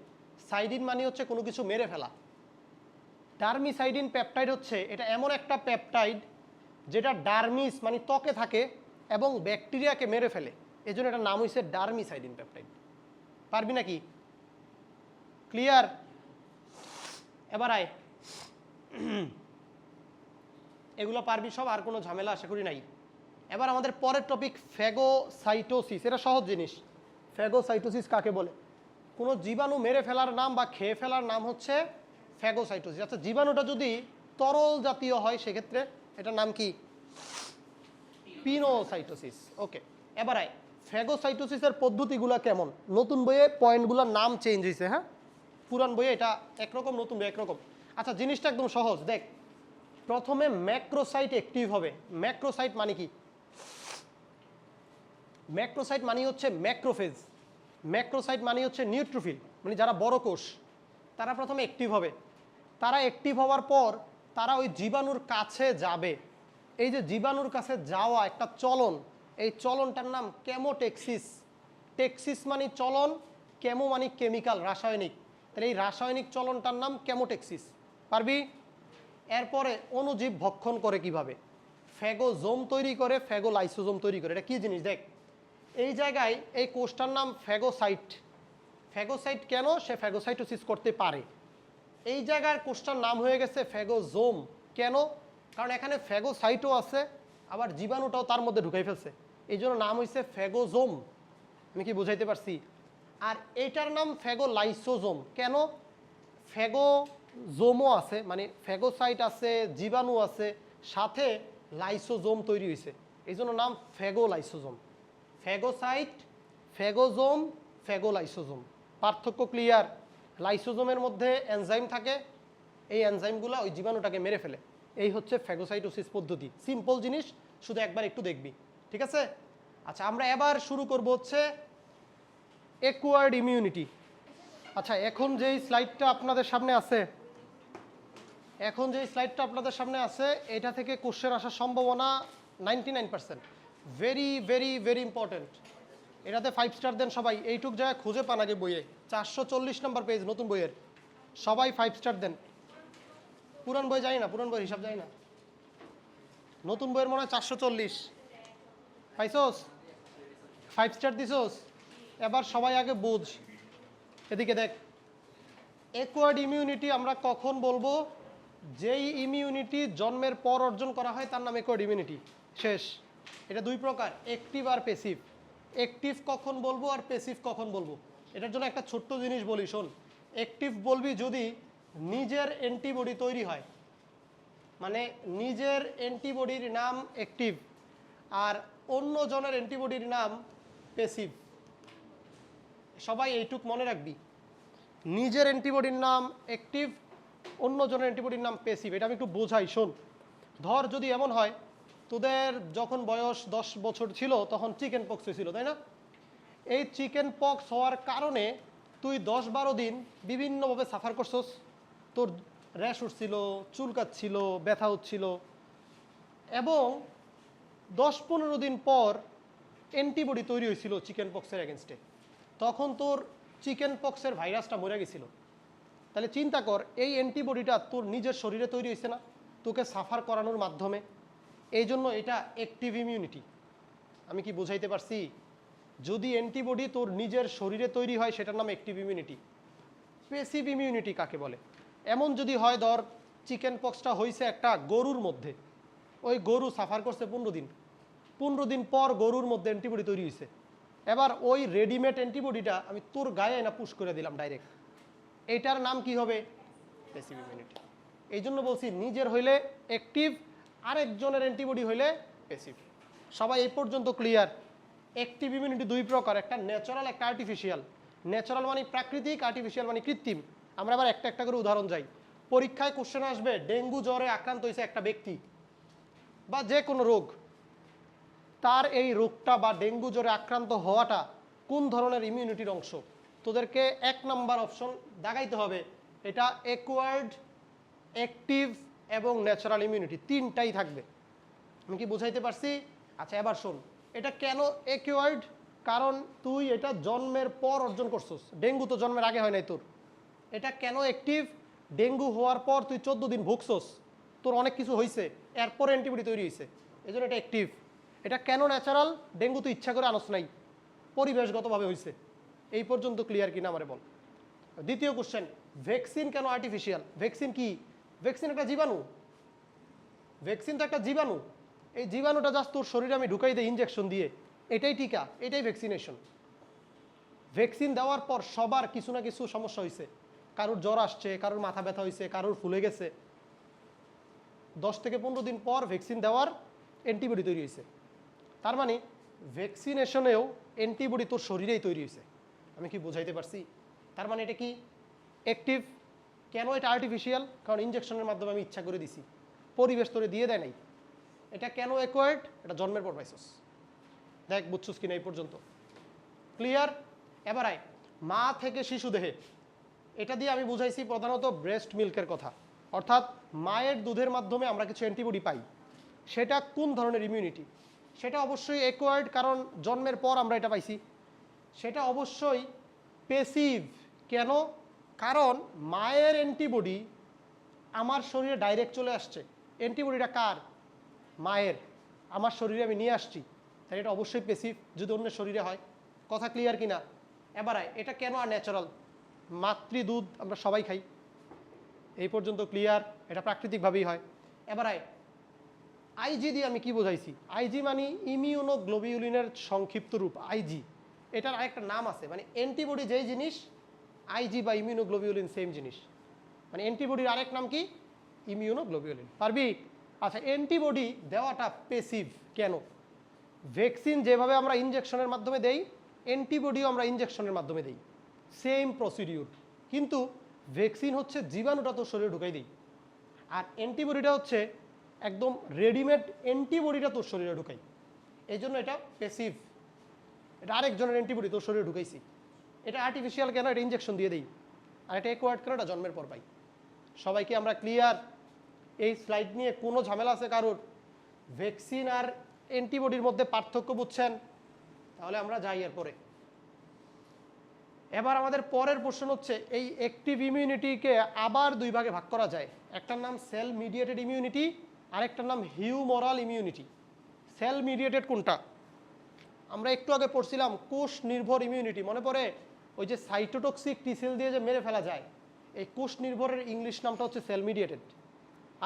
সাইডিন মানে হচ্ছে কোনো কিছু মেরে ফেলা। ডার্মিসাইডিন পেপটাইড হচ্ছে, এটা এমন একটা পেপটাইড যেটা ডার্মিস মানে ত্বকে থাকে এবং ব্যাকটেরিয়াকে মেরে ফেলে, এই জন্য এটার নাম হয়েছে ডার্মিসাইডিন পেপটাইড। পারবি নাকি? ক্লিয়ার? এবার আয়, এগুলো পারবি সব, আর কোনো ঝামেলা আশা করি নাই। এবার আমাদের পরের টপিক ফ্যাগোসাইটোসিস। এটা সহজ জিনিস। ফ্যাগোসাইটোসিস কাকে বলে? কোনো জীবাণু মেরে ফেলার নাম বা খেয়ে ফেলার নাম হচ্ছে ফ্যাগোসাইটোসিস। আচ্ছা, জীবাণুটা যদি তরল জাতীয় হয় সেক্ষেত্রে এটার নাম কি? পিনোসাইটোসিস। ওকে, এবার আয়, ফ্যাগোসাইটোসিসের পদ্ধতিগুলো কেমন? নতুন বইয়ে পয়েন্টগুলোর নাম চেঞ্জ হয়েছে, হ্যাঁ? পুরান বইয়ে এটা একরকম, নতুন বইয়ে একরকম। আচ্ছা, জিনিসটা একদম সহজ। দেখ, প্রথমে ম্যাক্রোসাইট অ্যাক্টিভ হবে। ম্যাক্রোসাইট মানে কি? ম্যাক্রোসাইট মানে হচ্ছে ম্যাক্রোফেজ। ম্যাক্রোসাইট মানে হচ্ছে নিউট্রোফিল, মানে যারা বড় কোষ, তারা প্রথমে অ্যাক্টিভ হবে। তারা অ্যাক্টিভ হওয়ার পর তারা ওই জীবাণুর কাছে যাবে। এই যে জীবাণুর কাছে যাওয়া একটা চলন, এই চলনটার নাম কেমোটেক্সিস। টেক্সিস মানে চলন, কেমো মানে কেমিক্যাল, রাসায়নিক। তাহলে এই রাসায়নিক চলনটার নাম কেমোটেক্সিস। পারবি? এরপরে অণুজীব ভক্ষণ করে কিভাবে? ফ্যাগোজোম তৈরি করে, ফ্যাগোলাইসোজোম তৈরি করে। এটা কি জিনিস? দেখ, এই জায়গায় এই কোষটার নাম ফ্যাগোসাইট। ফ্যাগোসাইট কেন? সে ফ্যাগোসাইটোসিস করতে পারে। এই জায়গার কোষটার নাম হয়ে গেছে ফ্যাগোজোম। কেন? কারণ এখানে ফ্যাগোসাইটও আছে, আবার জীবাণুটাও তার মধ্যে ঢুকাই ফেলছে, এই জন্য নাম হয়েছে ফ্যাগোজোম। আমি কি বুঝাইতে পারছি? আর এইটার নাম ফ্যাগোলাইসোজোম। কেন? ফ্যাগোজোমও আছে, মানে ফ্যাগোসাইট আছে, জীবাণু আছে, সাথে লাইসোজোম তৈরি হয়েছে, এই জন্য নাম ফ্যাগোলাইসোজোম। Phagocyte, phagosome, ফ্যাগোলাইসোজোম। পার্থক্য ক্লিয়ার? লাইসোজোমের মধ্যে এনজাইম থাকে, এই এনজাইমগুলো ওই জীবাণুটাকে মেরে ফেলে। এই হচ্ছে ফ্যাগোসাইটোসিস পদ্ধতি। সিম্পল জিনিস, শুধু একবার একটু দেখবি, ঠিক আছে? আচ্ছা, আমরা এবার শুরু করব হচ্ছে অ্যাকোয়ার্ড ইমিউনিটি। আচ্ছা, এখন যেই স্লাইডটা আপনাদের সামনে আছে, এটা থেকে কোশ্চেন আসার সম্ভাবনা 99%। Very very very important. এটাতে 5 স্টার দেন সবাই। এইটুক জায়গায় খুঁজে পান আগে বইয়ে, 440 নম্বর পেজ নতুন বইয়ের, সবাই 5 স্টার দেন। পুরান বই যাই না, পুরান বইয়ের হিসাব যাই না, নতুন বইয়ের মনে হয় 440 পাইছোস, 5 স্টার দিছোস। এবার সবাই আগে বুঝ, এদিকে দেখ। অ্যাকোয়ার্ড ইমিউনিটি আমরা কখন বলবো? যেই ইমিউনিটি জন্মের পর অর্জন করা হয় তার নাম অ্যাকোয়ার্ড ইমিউনিটি। শেষ। এটা দুই প্রকার, অ্যাক্টিভ আর প্যাসিভ। অ্যাক্টিভ কখন বলবো আর প্যাসিভ কখন বলবো, এটার জন্য একটা ছোট্ট জিনিস বলি, শোন। অ্যাক্টিভ বলবি যদি নিজের অ্যান্টিবডি তৈরি হয়, মানে নিজের অ্যান্টিবডির নাম অ্যাক্টিভ, আর অন্য জনের অ্যান্টিবডির নাম প্যাসিভ। সবাই এইটুক মনে রাখবি, নিজের অ্যান্টিবডির নাম অ্যাক্টিভ, অন্য জনের অ্যান্টিবডির নাম প্যাসিভ। এটা আমি একটু বোঝাই, শোন। ধর যদি এমন হয়, তোদের যখন বয়স 10 বছর ছিল তখন চিকেন পক্স হয়েছিল, তাই না? এই চিকেন পক্স হওয়ার কারণে তুই 10-12 দিন বিভিন্নভাবে সাফার করছস। তোর র্যাশ উঠছিল, চুলকাচ্ছিল, ব্যথা হচ্ছিল, এবং 10-15 দিন পর অ্যান্টিবডি তৈরি হয়েছিল চিকেন পক্সের এগেনস্টে। তখন তোর চিকেন পক্সের ভাইরাসটা মরে গেছিল, তাহলে চিন্তা কর এই অ্যান্টিবডিটা তোর নিজের শরীরে তৈরি হয়েছে না তোকে সাফার করানোর মাধ্যমে, এই জন্য এটা অ্যাক্টিভ ইমিউনিটি। আমি কি বুঝাইতে পারছি? যদি অ্যান্টিবডি তোর নিজের শরীরে তৈরি হয় সেটার নাম অ্যাক্টিভ ইমিউনিটি। প্যাসিভ ইমিউনিটি কাকে বলে? এমন যদি হয় ধর চিকেন পক্সটা হয়েছে একটা গরুর মধ্যে, ওই গরু সাফার করছে 15 দিন পর গরুর মধ্যে অ্যান্টিবডি তৈরি হয়েছে, এবার ওই রেডিমেড অ্যান্টিবডিটা আমি তোর গায়ে না পুশ করে দিলাম ডাইরেক্ট, এইটার নাম কি হবে? Passive immunity. এই জন্য বলছি নিজের হইলে অ্যাক্টিভ, আরেকজনের অ্যান্টিবডি হইলে প্যাসিভ। সবাই এই পর্যন্ত ক্লিয়ার? অ্যাক্টিভ ইমিউনিটি দুই প্রকার, একটা ন্যাচারাল, একটা আর্টিফিশিয়াল। ন্যাচারাল মানে প্রাকৃতিক, আর্টিফিশিয়াল মানে কৃত্রিম। আমরা আবার একটা একটা করে উদাহরণ যাই। পরীক্ষায় কোশ্চেন আসবে, ডেঙ্গু জ্বরে আক্রান্ত হয়েছে একটা ব্যক্তি বা যে কোনো রোগ, তার এই রোগটা বা ডেঙ্গু জ্বরে আক্রান্ত হওয়াটা কোন ধরনের ইমিউনিটির অংশ? তোদেরকে 1 নাম্বার অপশন দাগাইতে হবে, এটা অ্যাকোয়ার্ড, অ্যাক্টিভ এবং ন্যাচারাল ইমিউনিটি, তিনটাই থাকবে। আমি কি বুঝাইতে পারছি? আচ্ছা এবার শোন, এটা কেন অ্যাকোয়ার্ড? কারণ তুই এটা জন্মের পর অর্জন করছস, ডেঙ্গু তো জন্মের আগে হয় নাই তোর। এটা কেন অ্যাক্টিভ? ডেঙ্গু হওয়ার পর তুই 14 দিন ভুগছস, তোর অনেক কিছু হয়েছে, এরপরে অ্যান্টিবডি তৈরি হয়েছে, এই জন্য এটা অ্যাক্টিভ। এটা কেন ন্যাচারাল? ডেঙ্গু তুই ইচ্ছা করে আনস নাই, পরিবেশগতভাবে হয়েছে। এই পর্যন্ত ক্লিয়ার কিনা আমারে বল। দ্বিতীয় কোশ্চেন, ভ্যাকসিন কেন আর্টিফিশিয়াল? ভ্যাকসিন কি? ভ্যাকসিন একটা জীবাণু, ভ্যাকসিন তো একটা জীবাণু। এই জীবাণুটা জাস্ট তোর শরীরে আমি ঢুকাই দিই ইনজেকশন দিয়ে, এটাই টিকা, এটাই ভ্যাকসিনেশন। ভ্যাকসিন দেওয়ার পর সবার কিছু না কিছু সমস্যা হয়েছে, কারোর জ্বর আসছে, কারোর মাথা ব্যথা হয়েছে, কারোর ফুলে গেছে। 10 থেকে 15 দিন পর ভ্যাকসিন দেওয়ার অ্যান্টিবডি তৈরি হয়েছে। তার মানে ভ্যাকসিনেশনেও অ্যান্টিবডি তোর শরীরেই তৈরি হয়েছে। আমি কি বুঝাইতে পারছি? তার মানে এটা কি? অ্যাক্টিভ। কেন এটা আর্টিফিশিয়াল? কারণ ইনজেকশনের মাধ্যমে আমি ইচ্ছা করে দিছি, পরিবেশ তোরে দিয়ে দেয় নাই। এটা কেন অ্যাকোয়ার্ড? এটা জন্মের পর পাইছস। দেখ বুঝছস কিনা এই পর্যন্ত? ক্লিয়ার? এবার আয় মা থেকে শিশু দেহে, এটা দিয়ে আমি বুঝাইছি প্রধানত ব্রেস্ট মিল্কের কথা, অর্থাৎ মায়ের দুধের মাধ্যমে আমরা কিছু অ্যান্টিবডি পাই। সেটা কোন ধরনের ইমিউনিটি? সেটা অবশ্যই অ্যাকোয়ার্ড, কারণ জন্মের পর আমরা এটা পাইছি। সেটা অবশ্যই প্যাসিভ। কেন? কারণ মায়ের অ্যান্টিবডি আমার শরীরে ডাইরেক্ট চলে আসছে। অ্যান্টিবডিটা কার? মায়ের, আমার শরীরে আমি নিয়ে আসছি, তাই এটা অবশ্যই প্যাসিভ যদি অন্য শরীরে হয়। কথা ক্লিয়ার কিনা? এবার এটা কেন আর ন্যাচারাল? মাতৃ দুধ আমরা সবাই খাই, এই পর্যন্ত ক্লিয়ার? এটা প্রাকৃতিকভাবেই হয়। এবার আইজি দিয়ে আমি কি বোঝাইছি? আইজি মানে ইমিউনোগ্লোবিউলিনের সংক্ষিপ্ত রূপ, আইজি। এটার আরেকটা নাম আছে, মানে অ্যান্টিবডি যেই জিনিস, আইজি বা ইমিউনোগ্লোবিউলিন সেম জিনিস। মানে অ্যান্টিবডির আরেক নাম কি? ইমিউনোগ্লোবিউলিন। পারবি? আচ্ছা অ্যান্টিবডি দেওয়াটা প্যাসিভ কেন? ভ্যাকসিন যেভাবে আমরা ইনজেকশনের মাধ্যমে দেই, অ্যান্টিবডিও আমরা ইনজেকশনের মাধ্যমে দেই, সেম প্রসিডিউর। কিন্তু ভ্যাকসিন হচ্ছে জীবাণুটা তোর শরীরে ঢুকাই দিই, আর অ্যান্টিবডিটা হচ্ছে একদম রেডিমেড অ্যান্টিবডিটা তোর শরীরে ঢুকাই। এই জন্য এটা প্যাসিভ, এটা আরেকজনের অ্যান্টিবডি তোর শরীরে ঢুকাইছি। এটা আর্টিফিশিয়াল কেন? এটা ইনজেকশন দিয়ে দিই। আর এটা অ্যাকোয়ার্ড কেন? এটা জন্মের পর পাই। সবাইকে আমরা ক্লিয়ার? এই স্লাইড নিয়ে কোনো ঝামেলা আছে কারোর? ভ্যাকসিন আর অ্যান্টিবডির মধ্যে পার্থক্য বুঝছেন? তাহলে আমরা যাই এরপরে। এবার আমাদের পরের প্রশ্ন হচ্ছে, এই অ্যাক্টিভ ইমিউনিটিকে আবার দুই ভাগে ভাগ করা যায়। একটার নাম সেল মিডিয়েটেড ইমিউনিটি, আরেকটার নাম হিউমোরাল ইমিউনিটি। সেল মিডিয়েটেড কোনটা? আমরা একটু আগে পড়ছিলাম কোষ নির্ভর ইমিউনিটি, মনে পড়ে? ওই যে সাইটোটক্সিক টি সেল দিয়ে যে মেরে ফেলা যায়, এই কোষ নির্ভরের ইংলিশ নামটা হচ্ছে সেল মিডিয়েটেড।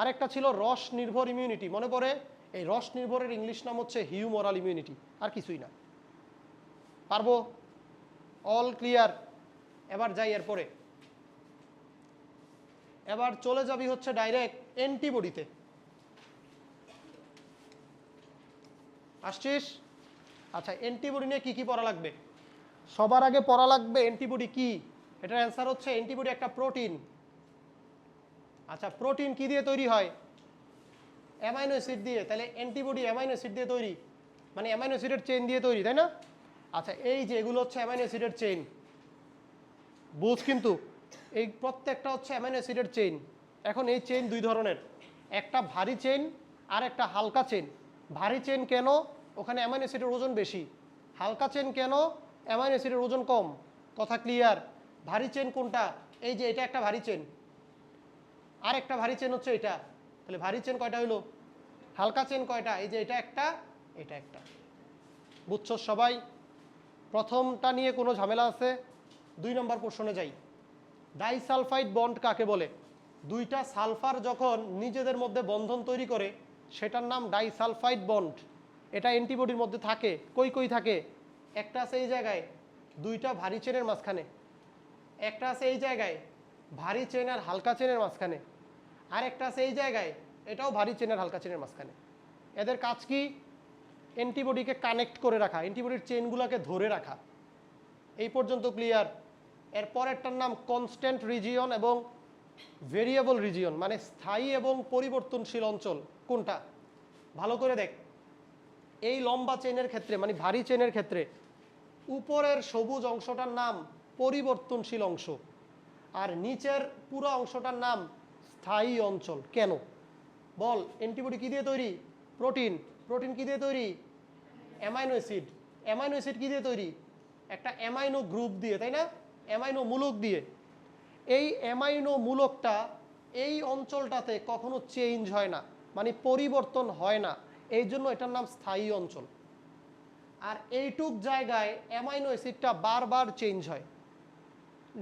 আরেকটা ছিল রস নির্ভর ইমিউনিটি, মনে পড়ে? এই রস নির্ভরের ইংলিশ নাম হচ্ছে হিউমোরাল ইমিউনিটি, আর কিছুই না। পারবো? All clear? এবার যাই এরপরে। এবার চলে যাবি হচ্ছে ডাইরেক্ট অ্যান্টিবডিতে। আসছিস? আচ্ছা অ্যান্টিবডি নিয়ে কি কি পড়া লাগবে? সবার আগে পড়া লাগবে অ্যান্টিবডি কি। এটার অ্যান্সার হচ্ছে অ্যান্টিবডি একটা প্রোটিন। আচ্ছা প্রোটিন কি দিয়ে তৈরি হয়? অ্যামাইনো অ্যাসিড দিয়ে। তাহলে অ্যান্টিবডি অ্যামাইনো অ্যাসিড দিয়ে তৈরি, মানে অ্যামাইনো অ্যাসিডের চেইন দিয়ে তৈরি, তাই না? আচ্ছা এই যে এগুলো হচ্ছে অ্যামাইনো অ্যাসিডের চেইন, বুঝ কিন্তু এই প্রত্যেকটা হচ্ছে অ্যামাইনো অ্যাসিডের চেইন। এখন এই চেইন দুই ধরনের, একটা ভারী চেইন আর একটা হালকা চেইন। ভারী চেইন কেন? ওখানে অ্যামাইনো অ্যাসিডের ওজন বেশি। হালকা চেইন কেন? অ্যামাইনো অ্যাসিডের ওজন কম। কথা ক্লিয়ার? ভারী চেন কোনটা? এই যে এটা একটা ভারী চেন, আর একটা ভারী চেন হচ্ছে এটা। তাহলে ভারী চেন কয়টা হইলো? হালকা চেন কয়টা? এই যে এটা একটা, এটা একটা। বুঝছো সবাই? প্রথমটা নিয়ে কোনো ঝামেলা আছে? 2 নম্বর প্রশ্নে যাই। ডাইসালফাইড বন্ড কাকে বলে? দুইটা সালফার যখন নিজেদের মধ্যে বন্ধন তৈরি করে সেটার নাম ডাইসালফাইড বন্ড। এটা অ্যান্টিবডির মধ্যে থাকে। কই কই থাকে? একটা আছে এই জায়গায়, দুইটা ভারী চেনের মাঝখানে। একটা আছে এই জায়গায়, ভারী চেন আর হালকা চেনের মাঝখানে। আর একটা আছে এই জায়গায়, এটাও ভারী চেন আর হালকা চেনের মাঝখানে। এদের কাজ কি? অ্যান্টিবডিকে কানেক্ট করে রাখা, অ্যান্টিবডির চেনগুলোকে ধরে রাখা। এই পর্যন্ত ক্লিয়ার? এর পরেরটার নাম কনস্ট্যান্ট রিজিয়ন এবং ভেরিয়েবল রিজিয়ন, মানে স্থায়ী এবং পরিবর্তনশীল অঞ্চল। কোনটা? ভালো করে দেখ। এই লম্বা চেনের ক্ষেত্রে, মানে ভারী চেনের ক্ষেত্রে, উপরের সবুজ অংশটার নাম পরিবর্তনশীল অংশ, আর নিচের পুরো অংশটার নাম স্থায়ী অঞ্চল। কেন বল? অ্যান্টিবডি কি দিয়ে তৈরি? প্রোটিন। প্রোটিন কি দিয়ে তৈরি? Amino acid. অ্যামাইনো অ্যাসিড কি দিয়ে তৈরি? একটা অ্যামাইনো গ্রুপ দিয়ে, তাই না? অ্যামাইনো মূলক দিয়ে। এই অ্যামাইনো মূলকটা এই অঞ্চলটাতে কখনো চেঞ্জ হয় না, মানে পরিবর্তন হয় না, এই জন্য এটার নাম স্থায়ী অঞ্চল। আর এইটুক জায়গায় অ্যামাইনো অ্যাসিডটা বারবার চেঞ্জ হয়,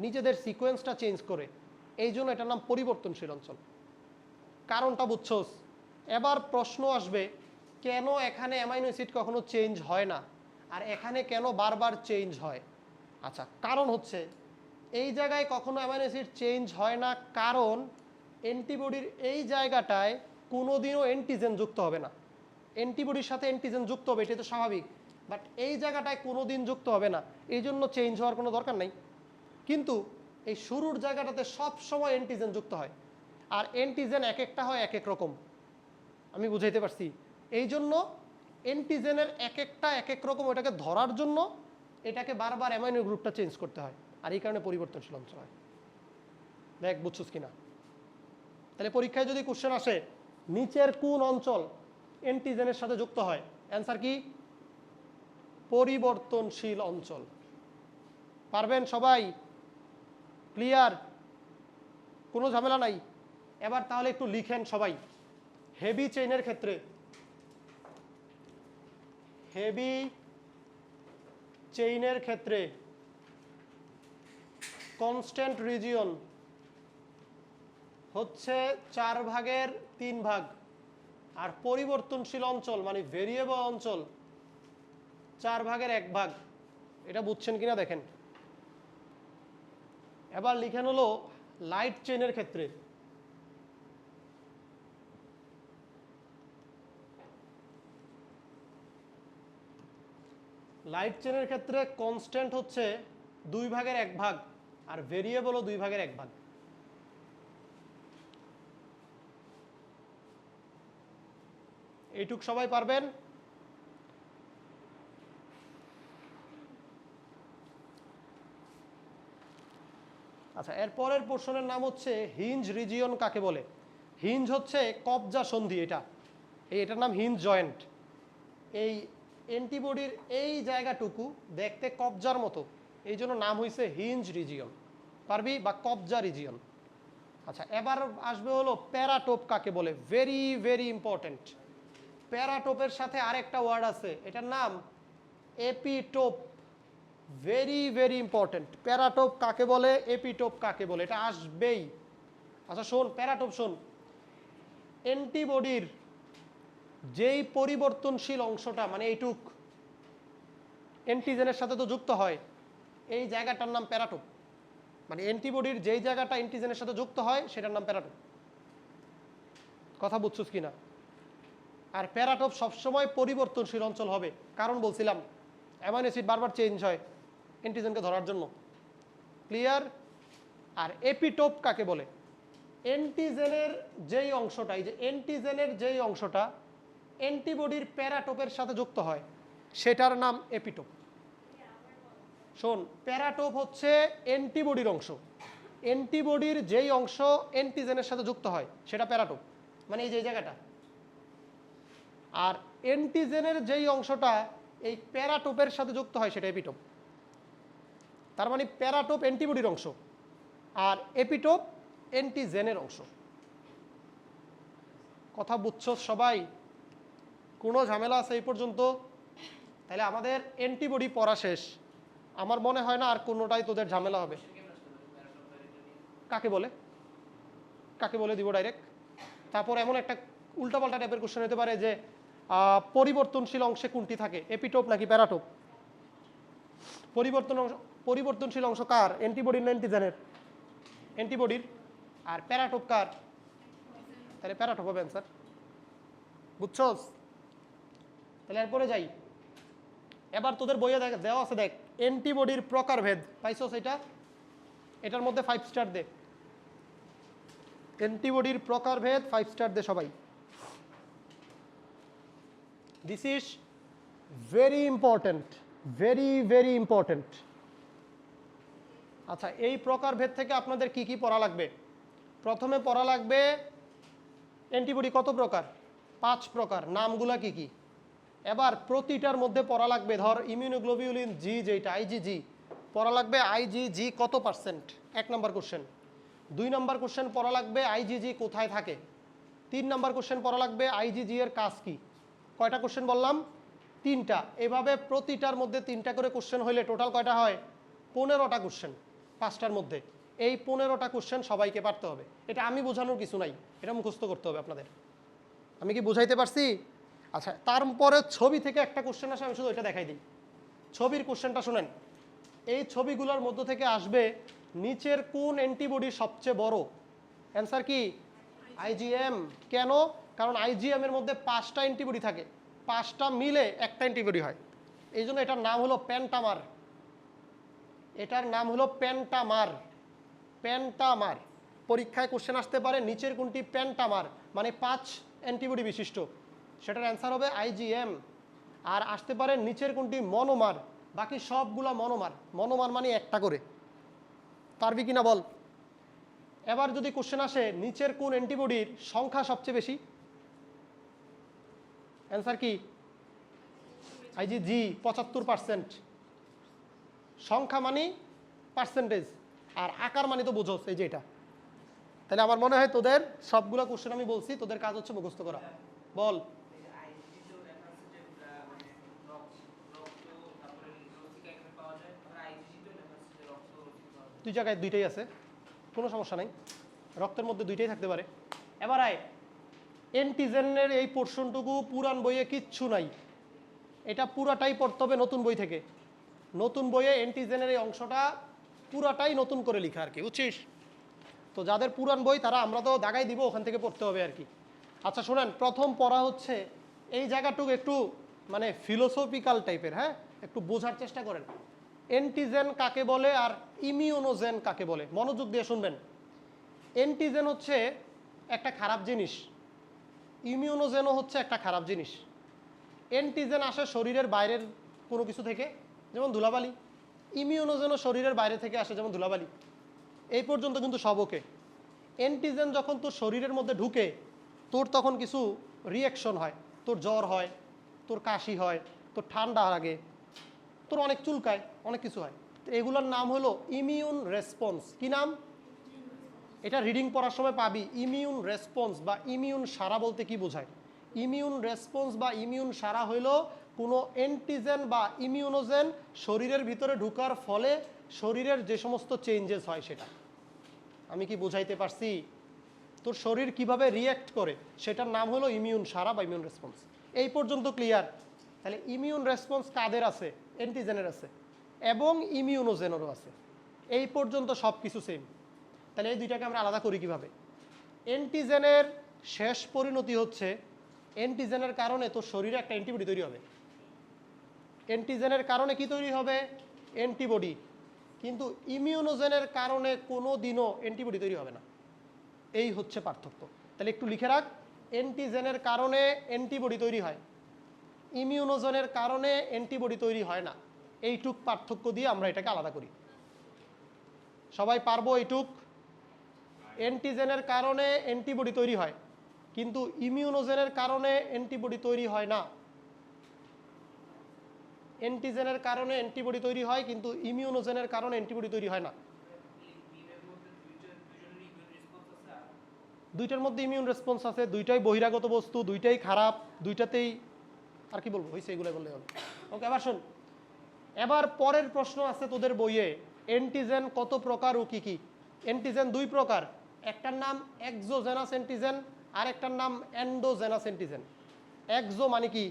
নিজেদের সিকোয়েন্সটা চেঞ্জ করে, এই জন্য এটার নাম পরিবর্তনশীল অঞ্চল। কারণটা বুঝছোস? এবার প্রশ্ন আসবে, কেন এখানে অ্যামাইনো অ্যাসিড কখনো চেঞ্জ হয় না আর এখানে কেন বারবার চেঞ্জ হয়? আচ্ছা, কারণ হচ্ছে এই জায়গায় কখনো অ্যামাইনো অ্যাসিড চেঞ্জ হয় না কারণ অ্যান্টিবডির এই জায়গাটায় কোনোদিনও অ্যান্টিজেন যুক্ত হবে না। অ্যান্টিবডির সাথে অ্যান্টিজেন যুক্ত হবে, এটা তো স্বাভাবিক, বাট এই জায়গাটায় কোনোদিন যুক্ত হবে না, এই জন্য চেঞ্জ হওয়ার কোনো দরকার নেই। কিন্তু এই শুরুর জায়গাটাতে সব সময় অ্যান্টিজেন যুক্ত হয়, আর অ্যান্টিজেন এক একটা হয় এক এক রকম। আমি বুঝাইতে পারছি? এই জন্য অ্যান্টিজেনের এক একটা এক এক রকম, ওটাকে ধরার জন্য এটাকে বারবার অ্যামাইনো গ্রুপটা চেঞ্জ করতে হয়, আর এই কারণে পরিবর্তনশীল অঞ্চল হয়। দেখ বুঝছিস কিনা? তাহলে পরীক্ষায় যদি কোশ্চেন আসে নিচের কোন অঞ্চল অ্যান্টিজেনের সাথে যুক্ত হয়, অ্যান্সার কি? পরিবর্তনশীল অঞ্চল। পারবেন সবাই? ক্লিয়ার? কোনো ঝামেলা নাই? এবার তাহলে একটু লিখেন সবাই। হেভি চেইনের ক্ষেত্রে, হেভি চেইনের ক্ষেত্রে কনস্ট্যান্ট রিজিয়ন হচ্ছে 4/3 ভাগ, আর পরিবর্তনশীল অঞ্চল মানে ভেরিয়েবল অঞ্চল 4/1 ভাগ। এটা বুঝছেন কিনা দেখেন। এবার লিখেন হলো লাইট চেইনের ক্ষেত্রে, লাইট চেনের ক্ষেত্রে কনস্ট্যান্ট হচ্ছে 2/1 ভাগ, আর ভেরিয়েবলও 2/1 ভাগ। এইটুক সবাই পারবেন? আচ্ছা, এরপরের পোর্শনের নাম হচ্ছে হিঞ্জ রিজিয়ন কাকে বলে? হিঞ্জ হচ্ছে কবজা সন্ধি, এটার নাম হিঞ্জ জয়েন্ট। এই অ্যান্টিবডির এই জায়গাটুকু দেখতে কবজার মতো, এই জন্য নাম হয়েছে হিঞ্জ রিজিয়ন। পারবি? বা কবজা রিজিয়ন। আচ্ছা, এবার আসবে হলো প্যারাটোপ কাকে বলে। Very very important. প্যারাটোপের সাথে আরেকটা ওয়ার্ড আছে, এটার নাম epitope. Very very important. Paratope কাকে বলে, এপিটোপ কাকে বলে, এটা আসবেই। আচ্ছা শোন, প্যারাটোপ শোন, অ্যান্টিবডির যেই পরিবর্তনশীল অংশটা, মানে এইটুক অ্যান্টিজেনের সাথে তো যুক্ত হয়, এই জায়গাটার নাম প্যারাটোপ। মানে অ্যান্টিবডির যেই জায়গাটা অ্যান্টিজেনের সাথে যুক্ত হয় সেটার নাম প্যারাটোপ। কথা বুঝছিস কিনা? আর প্যারাটোপ সবসময় পরিবর্তনশীল অঞ্চল হবে, কারণ বলছিলাম অ্যামাইনো অ্যাসিড বারবার চেঞ্জ হয় অ্যান্টিজেনকে ধরার জন্য। ক্লিয়ার? আর এপিটোপ কাকে বলে? অ্যান্টিজেনের যেই অংশটা, এই যে অ্যান্টিজেনের যেই অংশটা অ্যান্টিবডির প্যারাটোপের সাথে যুক্ত হয় সেটার নাম এপিটোপ। শোন, প্যারাটোপ হচ্ছে অ্যান্টিবডির অংশ, অ্যান্টিবডির যেই অংশ অ্যান্টিজেনের সাথে যুক্ত হয় সেটা প্যারাটোপ, মানে এই যে জায়গাটা। আর অ্যান্টিজেনের যেই অংশটা এই প্যারাটোপের সাথে যুক্ত হয় সেটা এপিটোপ। তার মানে প্যারাটোপ অ্যান্টিবডির অংশ আর এপিটোপ অ্যান্টিজেনের অংশ। কথা বুঝছো সবাই? কোনো ঝামেলা আছে এই পর্যন্ত? তাহলে আমাদের অ্যান্টিবডি পড়া শেষ। আমার মনে হয় না আর কোনোটাই তোদের ঝামেলা হবে। কাকে বলে কাকে বলে দিব ডাইরেক্ট। তারপর এমন একটা উল্টাপাল্টা টাইপের কোশ্চেন হতে পারে যে পরিবর্তনশীল অংশে কোনটি থাকে, এপিটোপ নাকি প্যারাটোপ? পরিবর্তনশীল অংশ কার, অ্যান্টিবডির না অ্যান্টিজেনের? অ্যান্টিবডির। আর প্যারাটোপ কার? তাহলে প্যারাটোপ হবে অ্যান্সার। বুঝছস? তাহলে এরপরে যাই। এবার তোদের বইয়ে দেওয়া আছে, দেখ অ্যান্টিবডির প্রকারভেদ পাইছস? এটার মধ্যে 5 স্টার দে। অ্যান্টিবডির প্রকারভেদ 5 স্টার দে সবাই। This is very important, very very important. আচ্ছা, এই প্রকারভেদ থেকে আপনাদের কি কি পড়া লাগবে? প্রথমে পড়া লাগবে অ্যান্টিবডি কত প্রকার? 5 প্রকার। নামগুলা কি কি? এবার প্রতিটার মধ্যে পড়া লাগবে, ধর ইমিউনোগ্লোবিউলিন জি যেটা আইজিজি, পড়া লাগবে আইজিজি কত পার্সেন্ট, 1 নম্বর কোশ্চেন। 2 নম্বর কোশ্চেন পড়া লাগবে আইজিজি কোথায় থাকে। 3 নম্বর কোশ্চেন পড়া লাগবে আইজিজি এর কাজ কি। কয়টা কোশ্চেন বললাম? 3টা। এভাবে প্রতিটার মধ্যে 3টা করে কোশ্চেন হইলে টোটাল কয়টা হয়? 15টা কোশ্চেন 5টার মধ্যে। এই 15টা কোশ্চেন সবাইকে পারতে হবে। এটা আমি বোঝানোর কিছু নাই, এটা মুখস্থ করতে হবে আপনাদের। আমি কি বুঝাইতে পারছি? আচ্ছা, তারপরে ছবি থেকে একটা কোশ্চেন আসে, আমি শুধু এটা দেখাই দিই। ছবির কোশ্চেনটা শুনেন। এই ছবিগুলোর মধ্য থেকে আসবে নিচের কোন অ্যান্টিবডি সবচেয়ে বড়? অ্যান্সার কি? আইজিএম। কেন? কারণ আইজিএম এর মধ্যে 5টা অ্যান্টিবডি থাকে, 5টা মিলে একটা অ্যান্টিবডি হয়। এই জন্য এটার নাম হলো পেন্টামার। এটার নাম হলো পেন্টামার। পেন্টামার। পরীক্ষায় কোশ্চেন আসতে পারে নিচের কোনটি পেন্টামার, মানে 5 অ্যান্টিবডি বিশিষ্ট, সেটার অ্যান্সার হবে আইজিএম। আর আসতে পারে নিচের কোনটি মনোমার, বাকি সবগুলা মনোমার। মনোমার মানে একটা করে। পারবি কিনা বল? এবার যদি কোশ্চেন আসে নিচের কোন অ্যান্টিবডির সংখ্যা সবচেয়ে বেশি, অ্যান্সার কি? আইজিজি 75%। সংখ্যা মানে পার্সেন্টেজ, আর আকার মানে তো বুঝোস, এই যে এটা। তাহলে আমার মনে হয় তোদের সবগুলো কোশ্চেন আমি বলছি, তোদের কাজ হচ্ছে মুখস্থ করা। বল। দুই জায়গায় দুইটাই আছে, কোনো সমস্যা নাই, রক্তের মধ্যে দুইটাই থাকতে পারে। এবার আয়, অ্যান্টিজেনের এই পোর্শনটুকু পুরান বইয়ে কিচ্ছু নাই, এটা পুরাটাই পড়তে হবে নতুন বই থেকে। নতুন বইয়ে অ্যান্টিজেনের এই অংশটা পুরাটাই নতুন করে লেখা আর কি, বুঝছিস? তো যাদের পুরান বই তারা আমরা তো দাগাই দিব, ওখান থেকে পড়তে হবে আর কি। আচ্ছা শোনেন, প্রথম পড়া হচ্ছে এই জায়গাটুকু একটু মানে ফিলোসফিক্যাল টাইপের, হ্যাঁ, একটু বোঝার চেষ্টা করেন। অ্যান্টিজেন কাকে বলে আর ইমিউনোজেন কাকে বলে, মনোযোগ দিয়ে শুনবেন। অ্যান্টিজেন হচ্ছে একটা খারাপ জিনিস, ইমিউনোজেনও হচ্ছে একটা খারাপ জিনিস। অ্যান্টিজেন আসে শরীরের বাইরের কোনো কিছু থেকে, যেমন ধুলাবালি। ইমিউনোজেনও শরীরের বাইরে থেকে আসে, যেমন ধুলাবালি। এই পর্যন্ত কিন্তু সব ওকে। অ্যান্টিজেন যখন তোর শরীরের মধ্যে ঢুকে, তোর তখন কিছু রিয়াকশন হয়, তোর জ্বর হয়, তোর কাশি হয়, তোর ঠান্ডা লাগে, তোর অনেক চুলকায়, অনেক কিছু হয়। তো এগুলোর নাম হলো ইমিউন রেসপন্স। কি নাম? এটা রিডিং পড়ার সময় পাবি। ইমিউন রেসপন্স বা ইমিউন সারা বলতে কি বোঝায়? ইমিউন রেসপন্স বা ইমিউন সারা হইল কোনো অ্যান্টিজেন বা ইমিউনোজেন শরীরের ভিতরে ঢুকার ফলে শরীরের যে সমস্ত চেঞ্জেস হয় সেটা। আমি কি বুঝাইতে পারছি? তোর শরীর কিভাবে রিয়্যাক্ট করে সেটার নাম হলো ইমিউন সারা বা ইমিউন রেসপন্স। এই পর্যন্ত ক্লিয়ার? তাহলে ইমিউন রেসপন্স কাদের আছে? অ্যান্টিজেনের আছে এবং ইমিউনোজেনেরও আছে। এই পর্যন্ত সব কিছু সেম। তাহলে এই দুইটাকে আমরা আলাদা করি কিভাবে? অ্যান্টিজেনের শেষ পরিণতি হচ্ছে অ্যান্টিজেনের কারণে তোর শরীরে একটা অ্যান্টিবডি তৈরি হবে। অ্যান্টিজেনের কারণে কি তৈরি হবে? অ্যান্টিবডি। কিন্তু ইমিউনোজেনের কারণে কোনো দিনও অ্যান্টিবডি তৈরি হবে না। এই হচ্ছে পার্থক্য। তাহলে একটু লিখে রাখ, অ্যান্টিজেনের কারণে অ্যান্টিবডি তৈরি হয়, ইমিউনোজেনের কারণে অ্যান্টিবডি তৈরি হয় না। এইটুক পার্থক্য দিয়ে আমরা এটাকে আলাদা করি। সবাই পারবো এইটুক? অ্যান্টিজেনের কারণে অ্যান্টিবডি তৈরি হয়, কিন্তু ইমিউনোজেনের কারণে অ্যান্টিবডি তৈরি হয় না। অ্যান্টিজেনের কারণে অ্যান্টিবডি তৈরি হয়, কিন্তু ইমিউনোজেনের কারণে অ্যান্টিবডি তৈরি হয় না। দুইটার মধ্যে ইমিউন রেসপন্স আছে, দুইটাই বহিরাগত বস্তু, দুইটাই খারাপ, দুইটাতেই আর কি বলবো, হয়েছে এগুলো বললে হবে। ওকে, এবার শোন, এবার পরের প্রশ্ন আছে তোদের বইয়ে, অ্যান্টিজেন কত প্রকার ও কি কি? অ্যান্টিজেন দুই প্রকার, একটার নাম এক্সোজেনাস অ্যান্টিজেন আর একটার নাম এন্ডোজেনাস অ্যান্টিজেন। এক্সো মানে কি?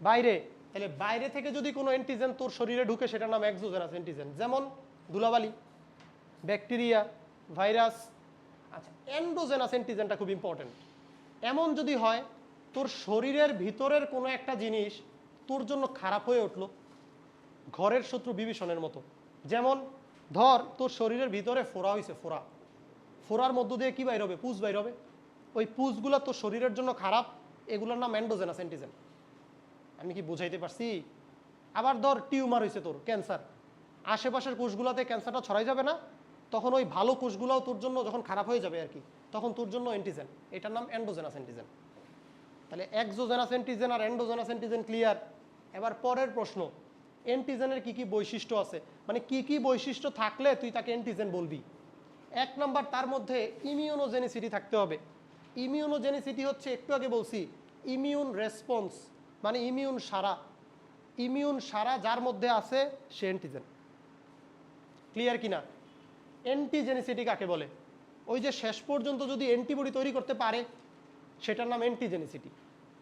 বাইরে। তাহলে বাইরে থেকে যদি কোনো অ্যান্টিজেন তোর শরীরে ঢুকে সেটার নাম এক্সোজেনাস অ্যান্টিজেন, যেমন ধুলাবালি, ব্যাকটেরিয়া, ভাইরাস। আচ্ছা, এন্ডোজেনাস অ্যান্টিজেনটা খুব ইম্পর্টেন্ট। এমন যদি হয় তোর শরীরের ভিতরের কোনো একটা জিনিস তোর জন্য খারাপ হয়ে উঠলো, ঘরের শত্রু বিভীষণের মতো। যেমন ধর তোর শরীরের ভিতরে ফোড়া হয়েছে, ফোড়ার মধ্য দিয়ে কি বাইর হবে? পুষ বাইর হবে। ওই পুষগুলো তোর শরীরের জন্য খারাপ, এগুলোর নাম এন্ডোজেনাস অ্যান্টিজেন। আমি কি বুঝাইতে পারছি? আবার ধর টিউমার হয়েছে তোর, ক্যান্সার, আশেপাশের কোষগুলোতে ক্যান্সারটা ছড়াই যাবে না, তখন ওই ভালো কোষগুলোও তোর জন্য যখন খারাপ হয়ে যাবে আর কি, তখন তোর জন্য অ্যান্টিজেন, এটার নাম এন্ডোজেনাস অ্যান্টিজেন। তাহলে এক্সোজেনাস অ্যান্টিজেন আর এন্ডোজেনাস অ্যান্টিজেন ক্লিয়ার। এবার পরের প্রশ্ন, অ্যান্টিজেনের কি কি বৈশিষ্ট্য আছে, মানে কি কি বৈশিষ্ট্য থাকলে তুই তাকে অ্যান্টিজেন বলবি? এক নম্বর, তার মধ্যে ইমিউনোজেনিসিটি থাকতে হবে। ইমিউনোজেনিসিটি হচ্ছে, একটু আগে বলছি, ইমিউন রেসপন্স, মানে ইমিউন সারা। ইমিউন সারা যার মধ্যে আছে সে অ্যান্টিজেন। ক্লিয়ার কিনা? অ্যান্টিজেনিসিটি কাকে বলে? ওই যে শেষ পর্যন্ত যদি অ্যান্টিবডি তৈরি করতে পারে সেটার নাম অ্যান্টিজেনিসিটি।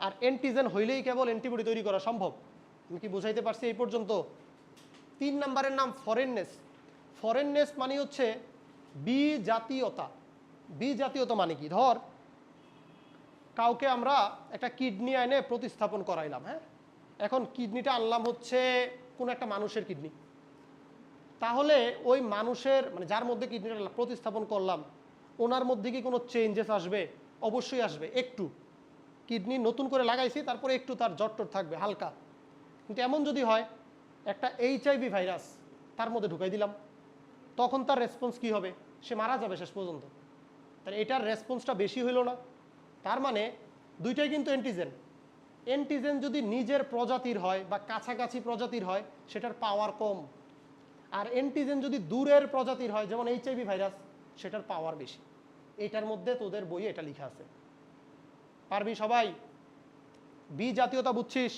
আর অ্যান্টিজেন হইলেই কেবল অ্যান্টিবডি তৈরি করা সম্ভব। আমি কি বুঝাইতে পারছি এই পর্যন্ত? 3 নম্বরের নাম ফরেননেস। ফরেননেস মানে হচ্ছে বিজাতীয়তা। বিজাতীয়তা মানে কি? ধর কাউকে আমরা একটা কিডনি এনে প্রতিস্থাপন করাইলাম, হ্যাঁ, এখন কিডনিটা আনলাম হচ্ছে কোনো একটা মানুষের কিডনি, তাহলে ওই মানুষের, মানে যার মধ্যে কিডনিটা প্রতিস্থাপন করলাম, ওনার মধ্যে কি কোনো চেঞ্জেস আসবে? অবশ্যই আসবে। একটু কিডনি নতুন করে লাগাইছি, তারপরে একটু তার জটটর থাকবে হালকা। কিন্তু এমন যদি হয় একটা HIV ভাইরাস তার মধ্যে ঢুকাই দিলাম, তখন তার রেসপন্স কি হবে? সে মারা যাবে শেষ পর্যন্ত। তাহলে এটার রেসপন্সটা বেশি হইল না? তার মানে দুইটাই কিন্তু অ্যান্টিজেন। অ্যান্টিজেন যদি নিজের প্রজাতির হয় বা কাছাকাছি প্রজাতির হয় সেটার পাওয়ার কম, আর অ্যান্টিজেন যদি দূরের প্রজাতির হয় যেমন HIV ভাইরাস, সেটার পাওয়ার বেশি। এইটার মধ্যে তোদের বইয়ে এটা লেখা আছে, পারবি সবাই? বি জাতীয়তা বুঝছিস?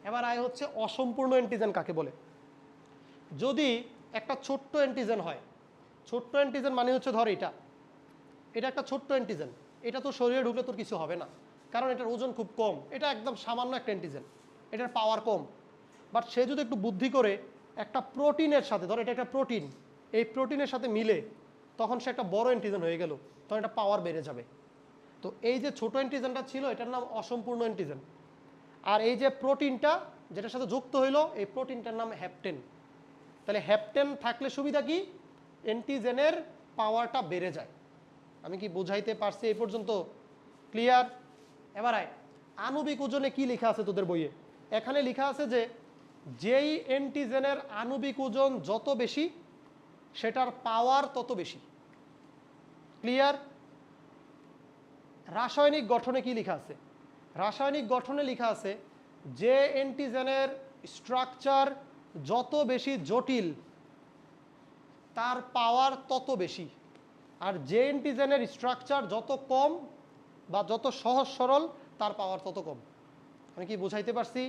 এবার আয় হচ্ছে অসম্পূর্ণ অ্যান্টিজেন কাকে বলে। যদি একটা ছোট্ট অ্যান্টিজেন হয়, ছোট্ট অ্যান্টিজেন মানে হচ্ছে ধর এটা একটা ছোট্ট অ্যান্টিজেন, এটা তো শরীরে ঢুকলে তোর কিছু হবে না, কারণ এটার ওজন খুব কম, এটা একদম সামান্য একটা অ্যান্টিজেন, এটার পাওয়ার কম। বাট সে যদি একটু বুদ্ধি করে একটা প্রোটিনের সাথে, ধর এটা একটা প্রোটিন, এই প্রোটিনের সাথে মিলে তখন সে একটা বড় অ্যান্টিজেন হয়ে গেল, তখন এটা পাওয়ার বেড়ে যাবে। তো এই যে ছোট অ্যান্টিজেনটা ছিল এটার নাম অসম্পূর্ণ অ্যান্টিজেন। আর এই যে প্রোটিনটা যেটার সাথে যুক্ত হইলো, এই প্রোটিনটার নাম হ্যাপটেন। তাহলে হ্যাপটেন থাকলে সুবিধা কি? অ্যান্টিজেনের পাওয়ারটা বেড়ে যায়। আমি কি বুঝাইতে পারছি এই পর্যন্ত? ক্লিয়ার? এবার আয়, আণবিক ওজনে কি লেখা আছে তোদের বইয়ে? এখানে লেখা আছে যে যেই অ্যান্টিজেনের আণবিক ওজন যত বেশি সেটার পাওয়ার তত বেশি। ক্লিয়ার? রাসায়নিক গঠনে কি লেখা আছে? রাসায়নিক গঠনে লেখা আছে যে অ্যান্টিজেনের স্ট্রাকচার যত বেশি জটিল তার পাওয়ার তত বেশি, আর যে অ্যান্টিজেনের স্ট্রাকচার যত কম বা যত সহজ সরল তার পাওয়ার তত কম। আমি কি বুঝাইতে পারছি?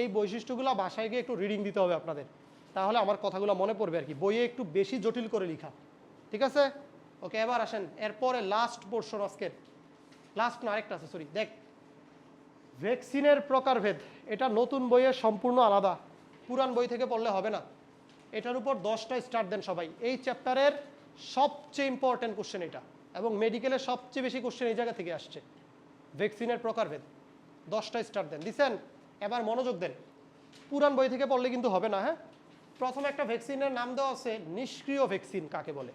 এই বৈশিষ্ট্যগুলো বাসায় গিয়ে একটু রিডিং দিতে হবে আপনাদের, তাহলে আমার কথাগুলো মনে পড়বে আর কি। বইয়ে একটু বেশি জটিল করে লেখা, ঠিক আছে? ওকে, এবার আসেন এরপরে লাস্ট পোর্শন আজকের, লাস্ট না আরেকটা আছে, সরি, দেখ ভ্যাকসিনের প্রকারভেদ। এটা নতুন বইয়ে সম্পূর্ণ আলাদা, পুরান বই থেকে পড়লে হবে না। এটার উপর 10টা স্টার দেন সবাই। এই চ্যাপ্টারের সবচেয়ে ইম্পর্টেন্ট কোশ্চেন এটা, এবং মেডিকেলের সবচেয়ে বেশি কোশ্চেন এই জায়গা থেকে আসছে। ভ্যাকসিনের প্রকারভেদ 10টা স্টার দেন। দিছেন? এবার মনোযোগ দেন, পুরান বই থেকে পড়লে কিন্তু হবে না। হ্যাঁ, প্রথমে একটা ভ্যাকসিনের নাম দেওয়া আছে নিষ্ক্রিয় ভ্যাকসিন কাকে বলে।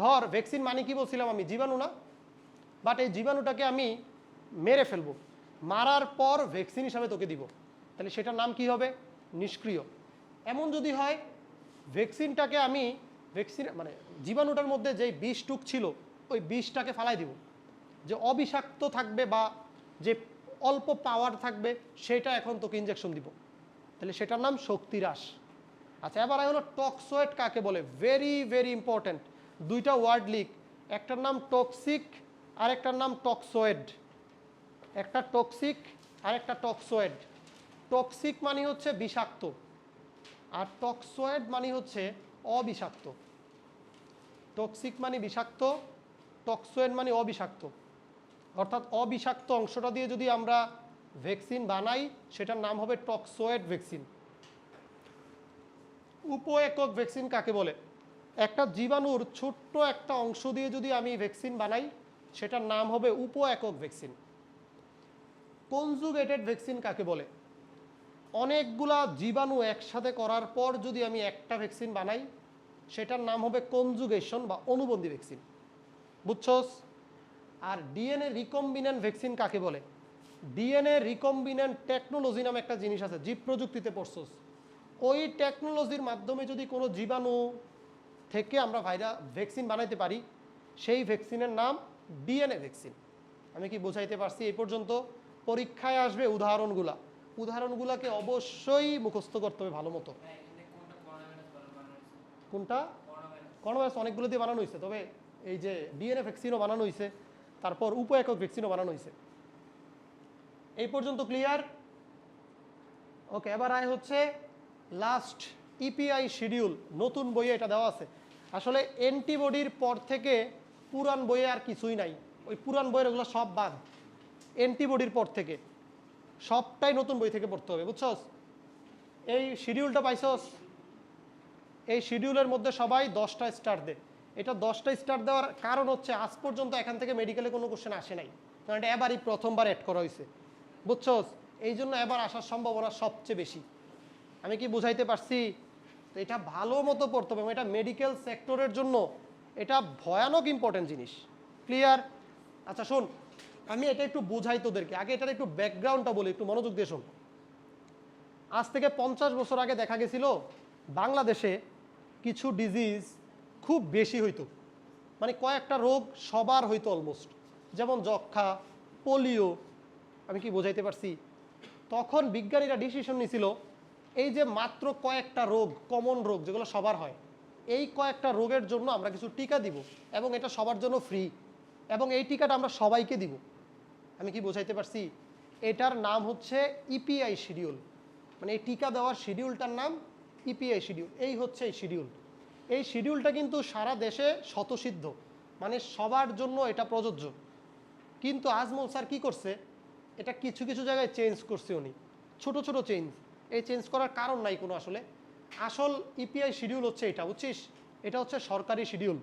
ধর ভ্যাকসিন মানে কি বলছিলাম আমি? জীবাণু না? বাট এই জীবাণুটাকে আমি মেরে ফেলবো, মারার পর ভ্যাকসিন হিসাবে তোকে দিব, তাহলে সেটার নাম কি হবে? নিষ্ক্রিয়। এমন যদি হয় ভ্যাকসিনটাকে আমি মানে জীবাণুটার মধ্যে যেই বিষটুক ছিল ওই বিষটাকে ফালাই দিব, যে অবিষাক্ত থাকবে বা যে অল্প পাওয়ার থাকবে, সেটা এখন তোকে ইনজেকশন দিব, তাহলে সেটার নাম শক্তিহ্রাস। আচ্ছা, এবার হলো টক্সয়েড কাকে বলে, ভেরি ভেরি ইম্পর্টেন্ট। দুইটা ওয়ার্ড লিখ, একটার নাম টক্সিক আর একটার নাম টক্সয়েড। একটা টক্সিক আর একটা টক্সয়েড। টক্সিক মানে হচ্ছে বিষাক্ত, আর টক্সয়েড মানে হচ্ছে অবিষাক্ত। টক্সিক মানে বিষাক্ত, টক্সয়েড মানে অবিষাক্ত। অর্থাৎ অবিষাক্ত অংশটা দিয়ে যদি আমরা ভ্যাকসিন বানাই সেটার নাম হবে টক্সয়েড ভ্যাকসিন। উপ একক ভ্যাকসিন কাকে বলে, একটা জীবাণুর ছোট্ট একটা অংশ দিয়ে যদি আমি ভ্যাকসিন বানাই সেটার নাম হবে উপ একক ভ্যাকসিন। কনজুগেটেড ভ্যাকসিন কাকে বলে, অনেকগুলা জীবাণু একসাথে করার পর যদি আমি একটা ভ্যাকসিন বানাই সেটার নাম হবে কনজুগেশন বা অনুবন্ধী ভ্যাকসিন, বুঝছস? আর ডিএনএ রিকম্বিনেন্ট ভ্যাকসিন কাকে বলে, ডিএনএ রিকম্বিনেন্ট টেকনোলজি নামে একটা জিনিস আছে, জীব প্রযুক্তিতে পড়ছস। ওই টেকনোলজির মাধ্যমে যদি কোনো জীবাণু থেকে আমরা ভ্যাকসিন বানাইতে পারি সেই ভ্যাকসিনের নাম ডিএনএ ভ্যাকসিন। আমি কি বোঝাইতে পারছি এই পর্যন্ত? পরীক্ষায় আসবে উদাহরণগুলোকে অবশ্যই মুখস্থ করতে হবে ভালো মতো। কোনটা? করোনা ভাইরাস অনেকগুলো দিয়ে বানানো হয়েছে, তবে এই যে ডিএনএ ভ্যাকসিনও বানানো হয়েছে, তারপর উপ একক ভ্যাকসিনও বানানো হয়েছে। এই পর্যন্ত ক্লিয়ার? ওকে, এবার আয় হচ্ছে লাস্ট ইপিআই শিডিউল। নতুন বইয়ে এটা দেওয়া আছে। আসলে অ্যান্টিবডির পর থেকে পুরান বইয়ে আর কিছুই নাই, ওই পুরান বইয়ের ওগুলো সব বাদ। অ্যান্টিবডির পর থেকে সবটাই নতুন বই থেকে পড়তে হবে, বুঝছস? এই শিডিউলটা পাইছস? এই শিডিউলের মধ্যে সবাই 10টা স্টার দে। এটা 10টা স্টার দেওয়ার কারণ হচ্ছে আজ পর্যন্ত এখান থেকে মেডিকেলে কোনো কোশ্চেন আসে নাই, কারণ এটা এবারই প্রথমবার অ্যাড করা হয়েছে, বুঝছস? এই জন্য এবার আসার সম্ভাবনা সবচেয়ে বেশি। আমি কি বুঝাইতে পারছি? তো এটা ভালো মতো পড়তে হবে, এটা মেডিকেল সেক্টরের জন্য এটা ভয়ানক ইম্পর্টেন্ট জিনিস। ক্লিয়ার? আচ্ছা শোন, আমি এটা একটু বুঝাই তোদেরকে, আগে এটার একটু ব্যাকগ্রাউন্ডটা বলি, একটু মনোযোগ দিয়ে শোন। আজ থেকে 50 বছর আগে দেখা গেছিল বাংলাদেশে কিছু ডিজিজ খুব বেশি হইতো, মানে কয়েকটা রোগ সবার হইতো অলমোস্ট, যেমন যক্ষা, পোলিও। আমি কি বোঝাইতে পারছি? তখন বিজ্ঞানীরা ডিসিশন নিয়েছিল এই যে মাত্র কয়েকটা রোগ, কমন রোগ যেগুলো সবার হয়, এই কয়েকটা রোগের জন্য আমরা কিছু টিকা দিব, এবং এটা সবার জন্য ফ্রি, এবং এই টিকাটা আমরা সবাইকে দিব। আমি কি বোঝাইতে পারছি? এটার নাম হচ্ছে ইপিআই শিডিউল, মানে এই টিকা দেওয়ার শিডিউলটার নাম ইপিআই শিডিউল। এই হচ্ছে এই শিডিউল। এই শিডিউলটা কিন্তু সারা দেশে স্বতঃসিদ্ধ, মানে সবার জন্য এটা প্রযোজ্য। কিন্তু আজমল স্যার কি করছে, এটা কিছু কিছু জায়গায় চেঞ্জ করছে উনি, ছোট ছোট চেঞ্জ। এই চেঞ্জ করার কারণ নাই কোনো আসলে। আসল ইপিআই শিডিউল হচ্ছে এটা, বুঝছিস? এটা হচ্ছে সরকারি শিডিউল।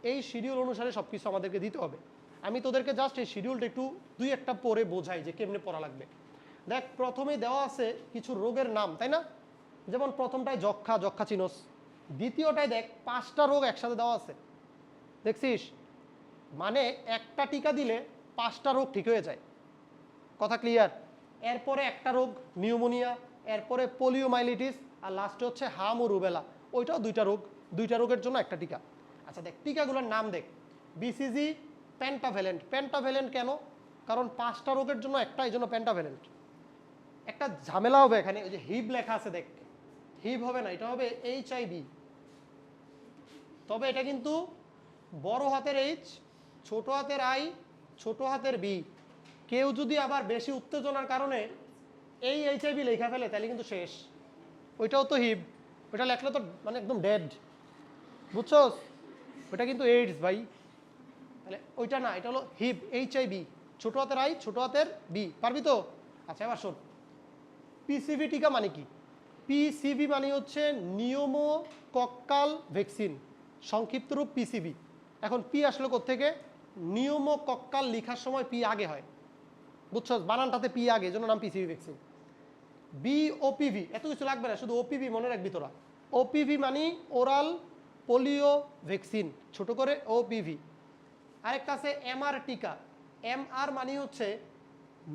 এই শিডিউল অনুসারে সব কিছু আমাদেরকে দিতে হবে। আমি তোদেরকে জাস্ট এই শিডিউলটা একটু দুই একটা পড়ে বোঝাই যে কেমনে পড়া লাগবে। দেখ, প্রথমেই দেওয়া আছে কিছু রোগের নাম, তাই না? যেমন প্রথমটায় যক্ষা, যক্ষা চিনোস। দ্বিতীয়টায় দেখ 5টা রোগ একসাথে দেওয়া আছে, দেখছিস? মানে একটা টিকা দিলে 5টা রোগ ঠিক হয়ে যায়। কথা ক্লিয়ার? এরপরে একটা রোগ নিউমোনিয়া, এরপরে পোলিওমাইলিটিস, আর লাস্টে হচ্ছে হাম ও রুবেলা, ওইটাও 2টা রোগ। 2টা রোগের জন্য একটা টিকা। আচ্ছা দেখ, টিকাগুলোর নাম দেখ। BCG pentavalent. পেন্টাভ্যালেন্ট কেন? কারণ 5টা রোগের জন্য একটা, এই জন্য পেন্টাভ্যালেন্ট। একটা ঝামেলা হবে এখানে, ওই যে হিব লেখা আছে দেখ, হিব হবে না, এটা হবে এইচআইভি। তবে এটা কিন্তু বড় হাতের এইচ, ছোট হাতের আই, ছোট হাতের বি। কেউ যদি আবার বেশি উত্তেজনার কারণে এই এইচআইভি লেখা ফেলে তাহলে কিন্তু শেষ। ওইটাও তো হিব, ওইটা লেখলে তো মানে একদম ডেড, বুঝছস? ওইটা কিন্তু এইডস ভাই। তাহলে ওইটা না, এটা হলো হিব, এইচআইভি, ছোট হাতের আই, ছোট হাতের বি। পারবি তো? আচ্ছা এবার শোন, পিসিভি টিকা মানে কি? পিসিভি মানে হচ্ছে নিউমোকক্কাল ভ্যাকসিন, সংক্ষিপ্ত রূপ পিসিভি। এখন পি আসলে কোত্থেকে? নিউমোকক্কাল লেখার সময় পি আগে হয়, বুঝছো? বানানটাতে পি আগে, এই জন্য নাম পিসিভি ভ্যাকসিন। বিওপিভি, এত কিছু লাগবে না, শুধু ওপিভি মনে রাখবি তোরা। ওপিভি মানে ওরাল পোলিও ভ্যাকসিন, ছোট করে ওপিভি। আরেকটা আছে এমআর টিকা। এমআর মানে হচ্ছে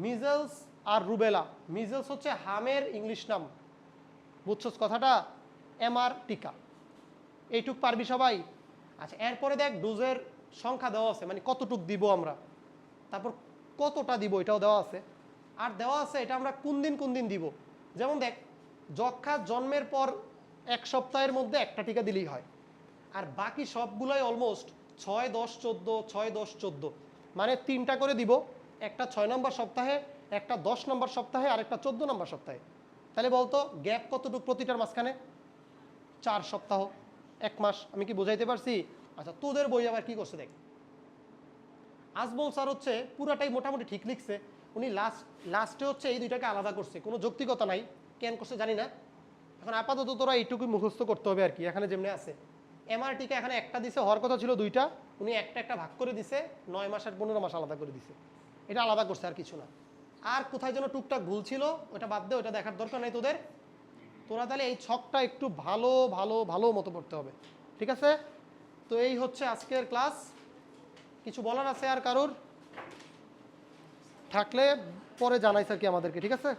মিজলস আর রুবেলা। মিজলস হচ্ছে হামের ইংলিশ নাম, বুঝছস কথাটা? এমআর টিকা। এইটুক পারবি সবাই? আচ্ছা, এরপরে দেখ ডোজের সংখ্যা দেওয়া আছে, মানে কতটুক দিব আমরা, তারপর কতটা দিব এটাও দেওয়া আছে। আর দেওয়া আছে এটা আমরা কোন দিন দিব। যেমন দেখ, যক্ষা জন্মের পর 1 সপ্তাহের মধ্যে একটা টিকা দিলেই হয়, আর বাকি সবগুলোই অলমোস্ট 6, 10, 14, 6, 10, 14, মানে 3টা করে দিব। একটা 6 নম্বর সপ্তাহে, একটা 10 নম্বর সপ্তাহে, আর একটা 14 নম্বর সপ্তাহে। তাহলে বলতো গ্যাপ কতটুকু প্রতিটার মাঝখানে? 4 সপ্তাহ, 1 মাস। আমি কি বোঝাইতে পারছি? আচ্ছা, তোদের বই আবার কি করছে দেখ। আজমল স্যার হচ্ছে পুরাটাই মোটামুটি ঠিক লিখছে, উনি লাস্টে হচ্ছে এই দুইটাকে আলাদা করছে, কোনো যৌক্তিকতা নাই, কেন করছে জানি না। এখন আপাতত তোরা এইটুকুই মুখস্থ করতে হবে আর কি, এখানে যেমনি আছে। এমআরটিকে এখানে একটা দিছে, হওয়ার কথা ছিল 2টা, উনি একটা ভাগ করে দিছে, 9 মাস আর 15 মাস আলাদা করে দিছে, এটা আলাদা করছে আর কিছু না। আর কোথায় যেন টুকটাক ভুল ছিল, ওটা বাদ দে, ওটা দেখার দরকার নেই তোদের। তোরা তাহলে এই ছকটা একটু ভালো মতো পড়তে হবে, ঠিক আছে? তো এই হচ্ছে আজকের ক্লাস। কিছু বলার আছে আর কারোর? থাকলে পরে জানাইস আর কি আমাদেরকে, ঠিক আছে?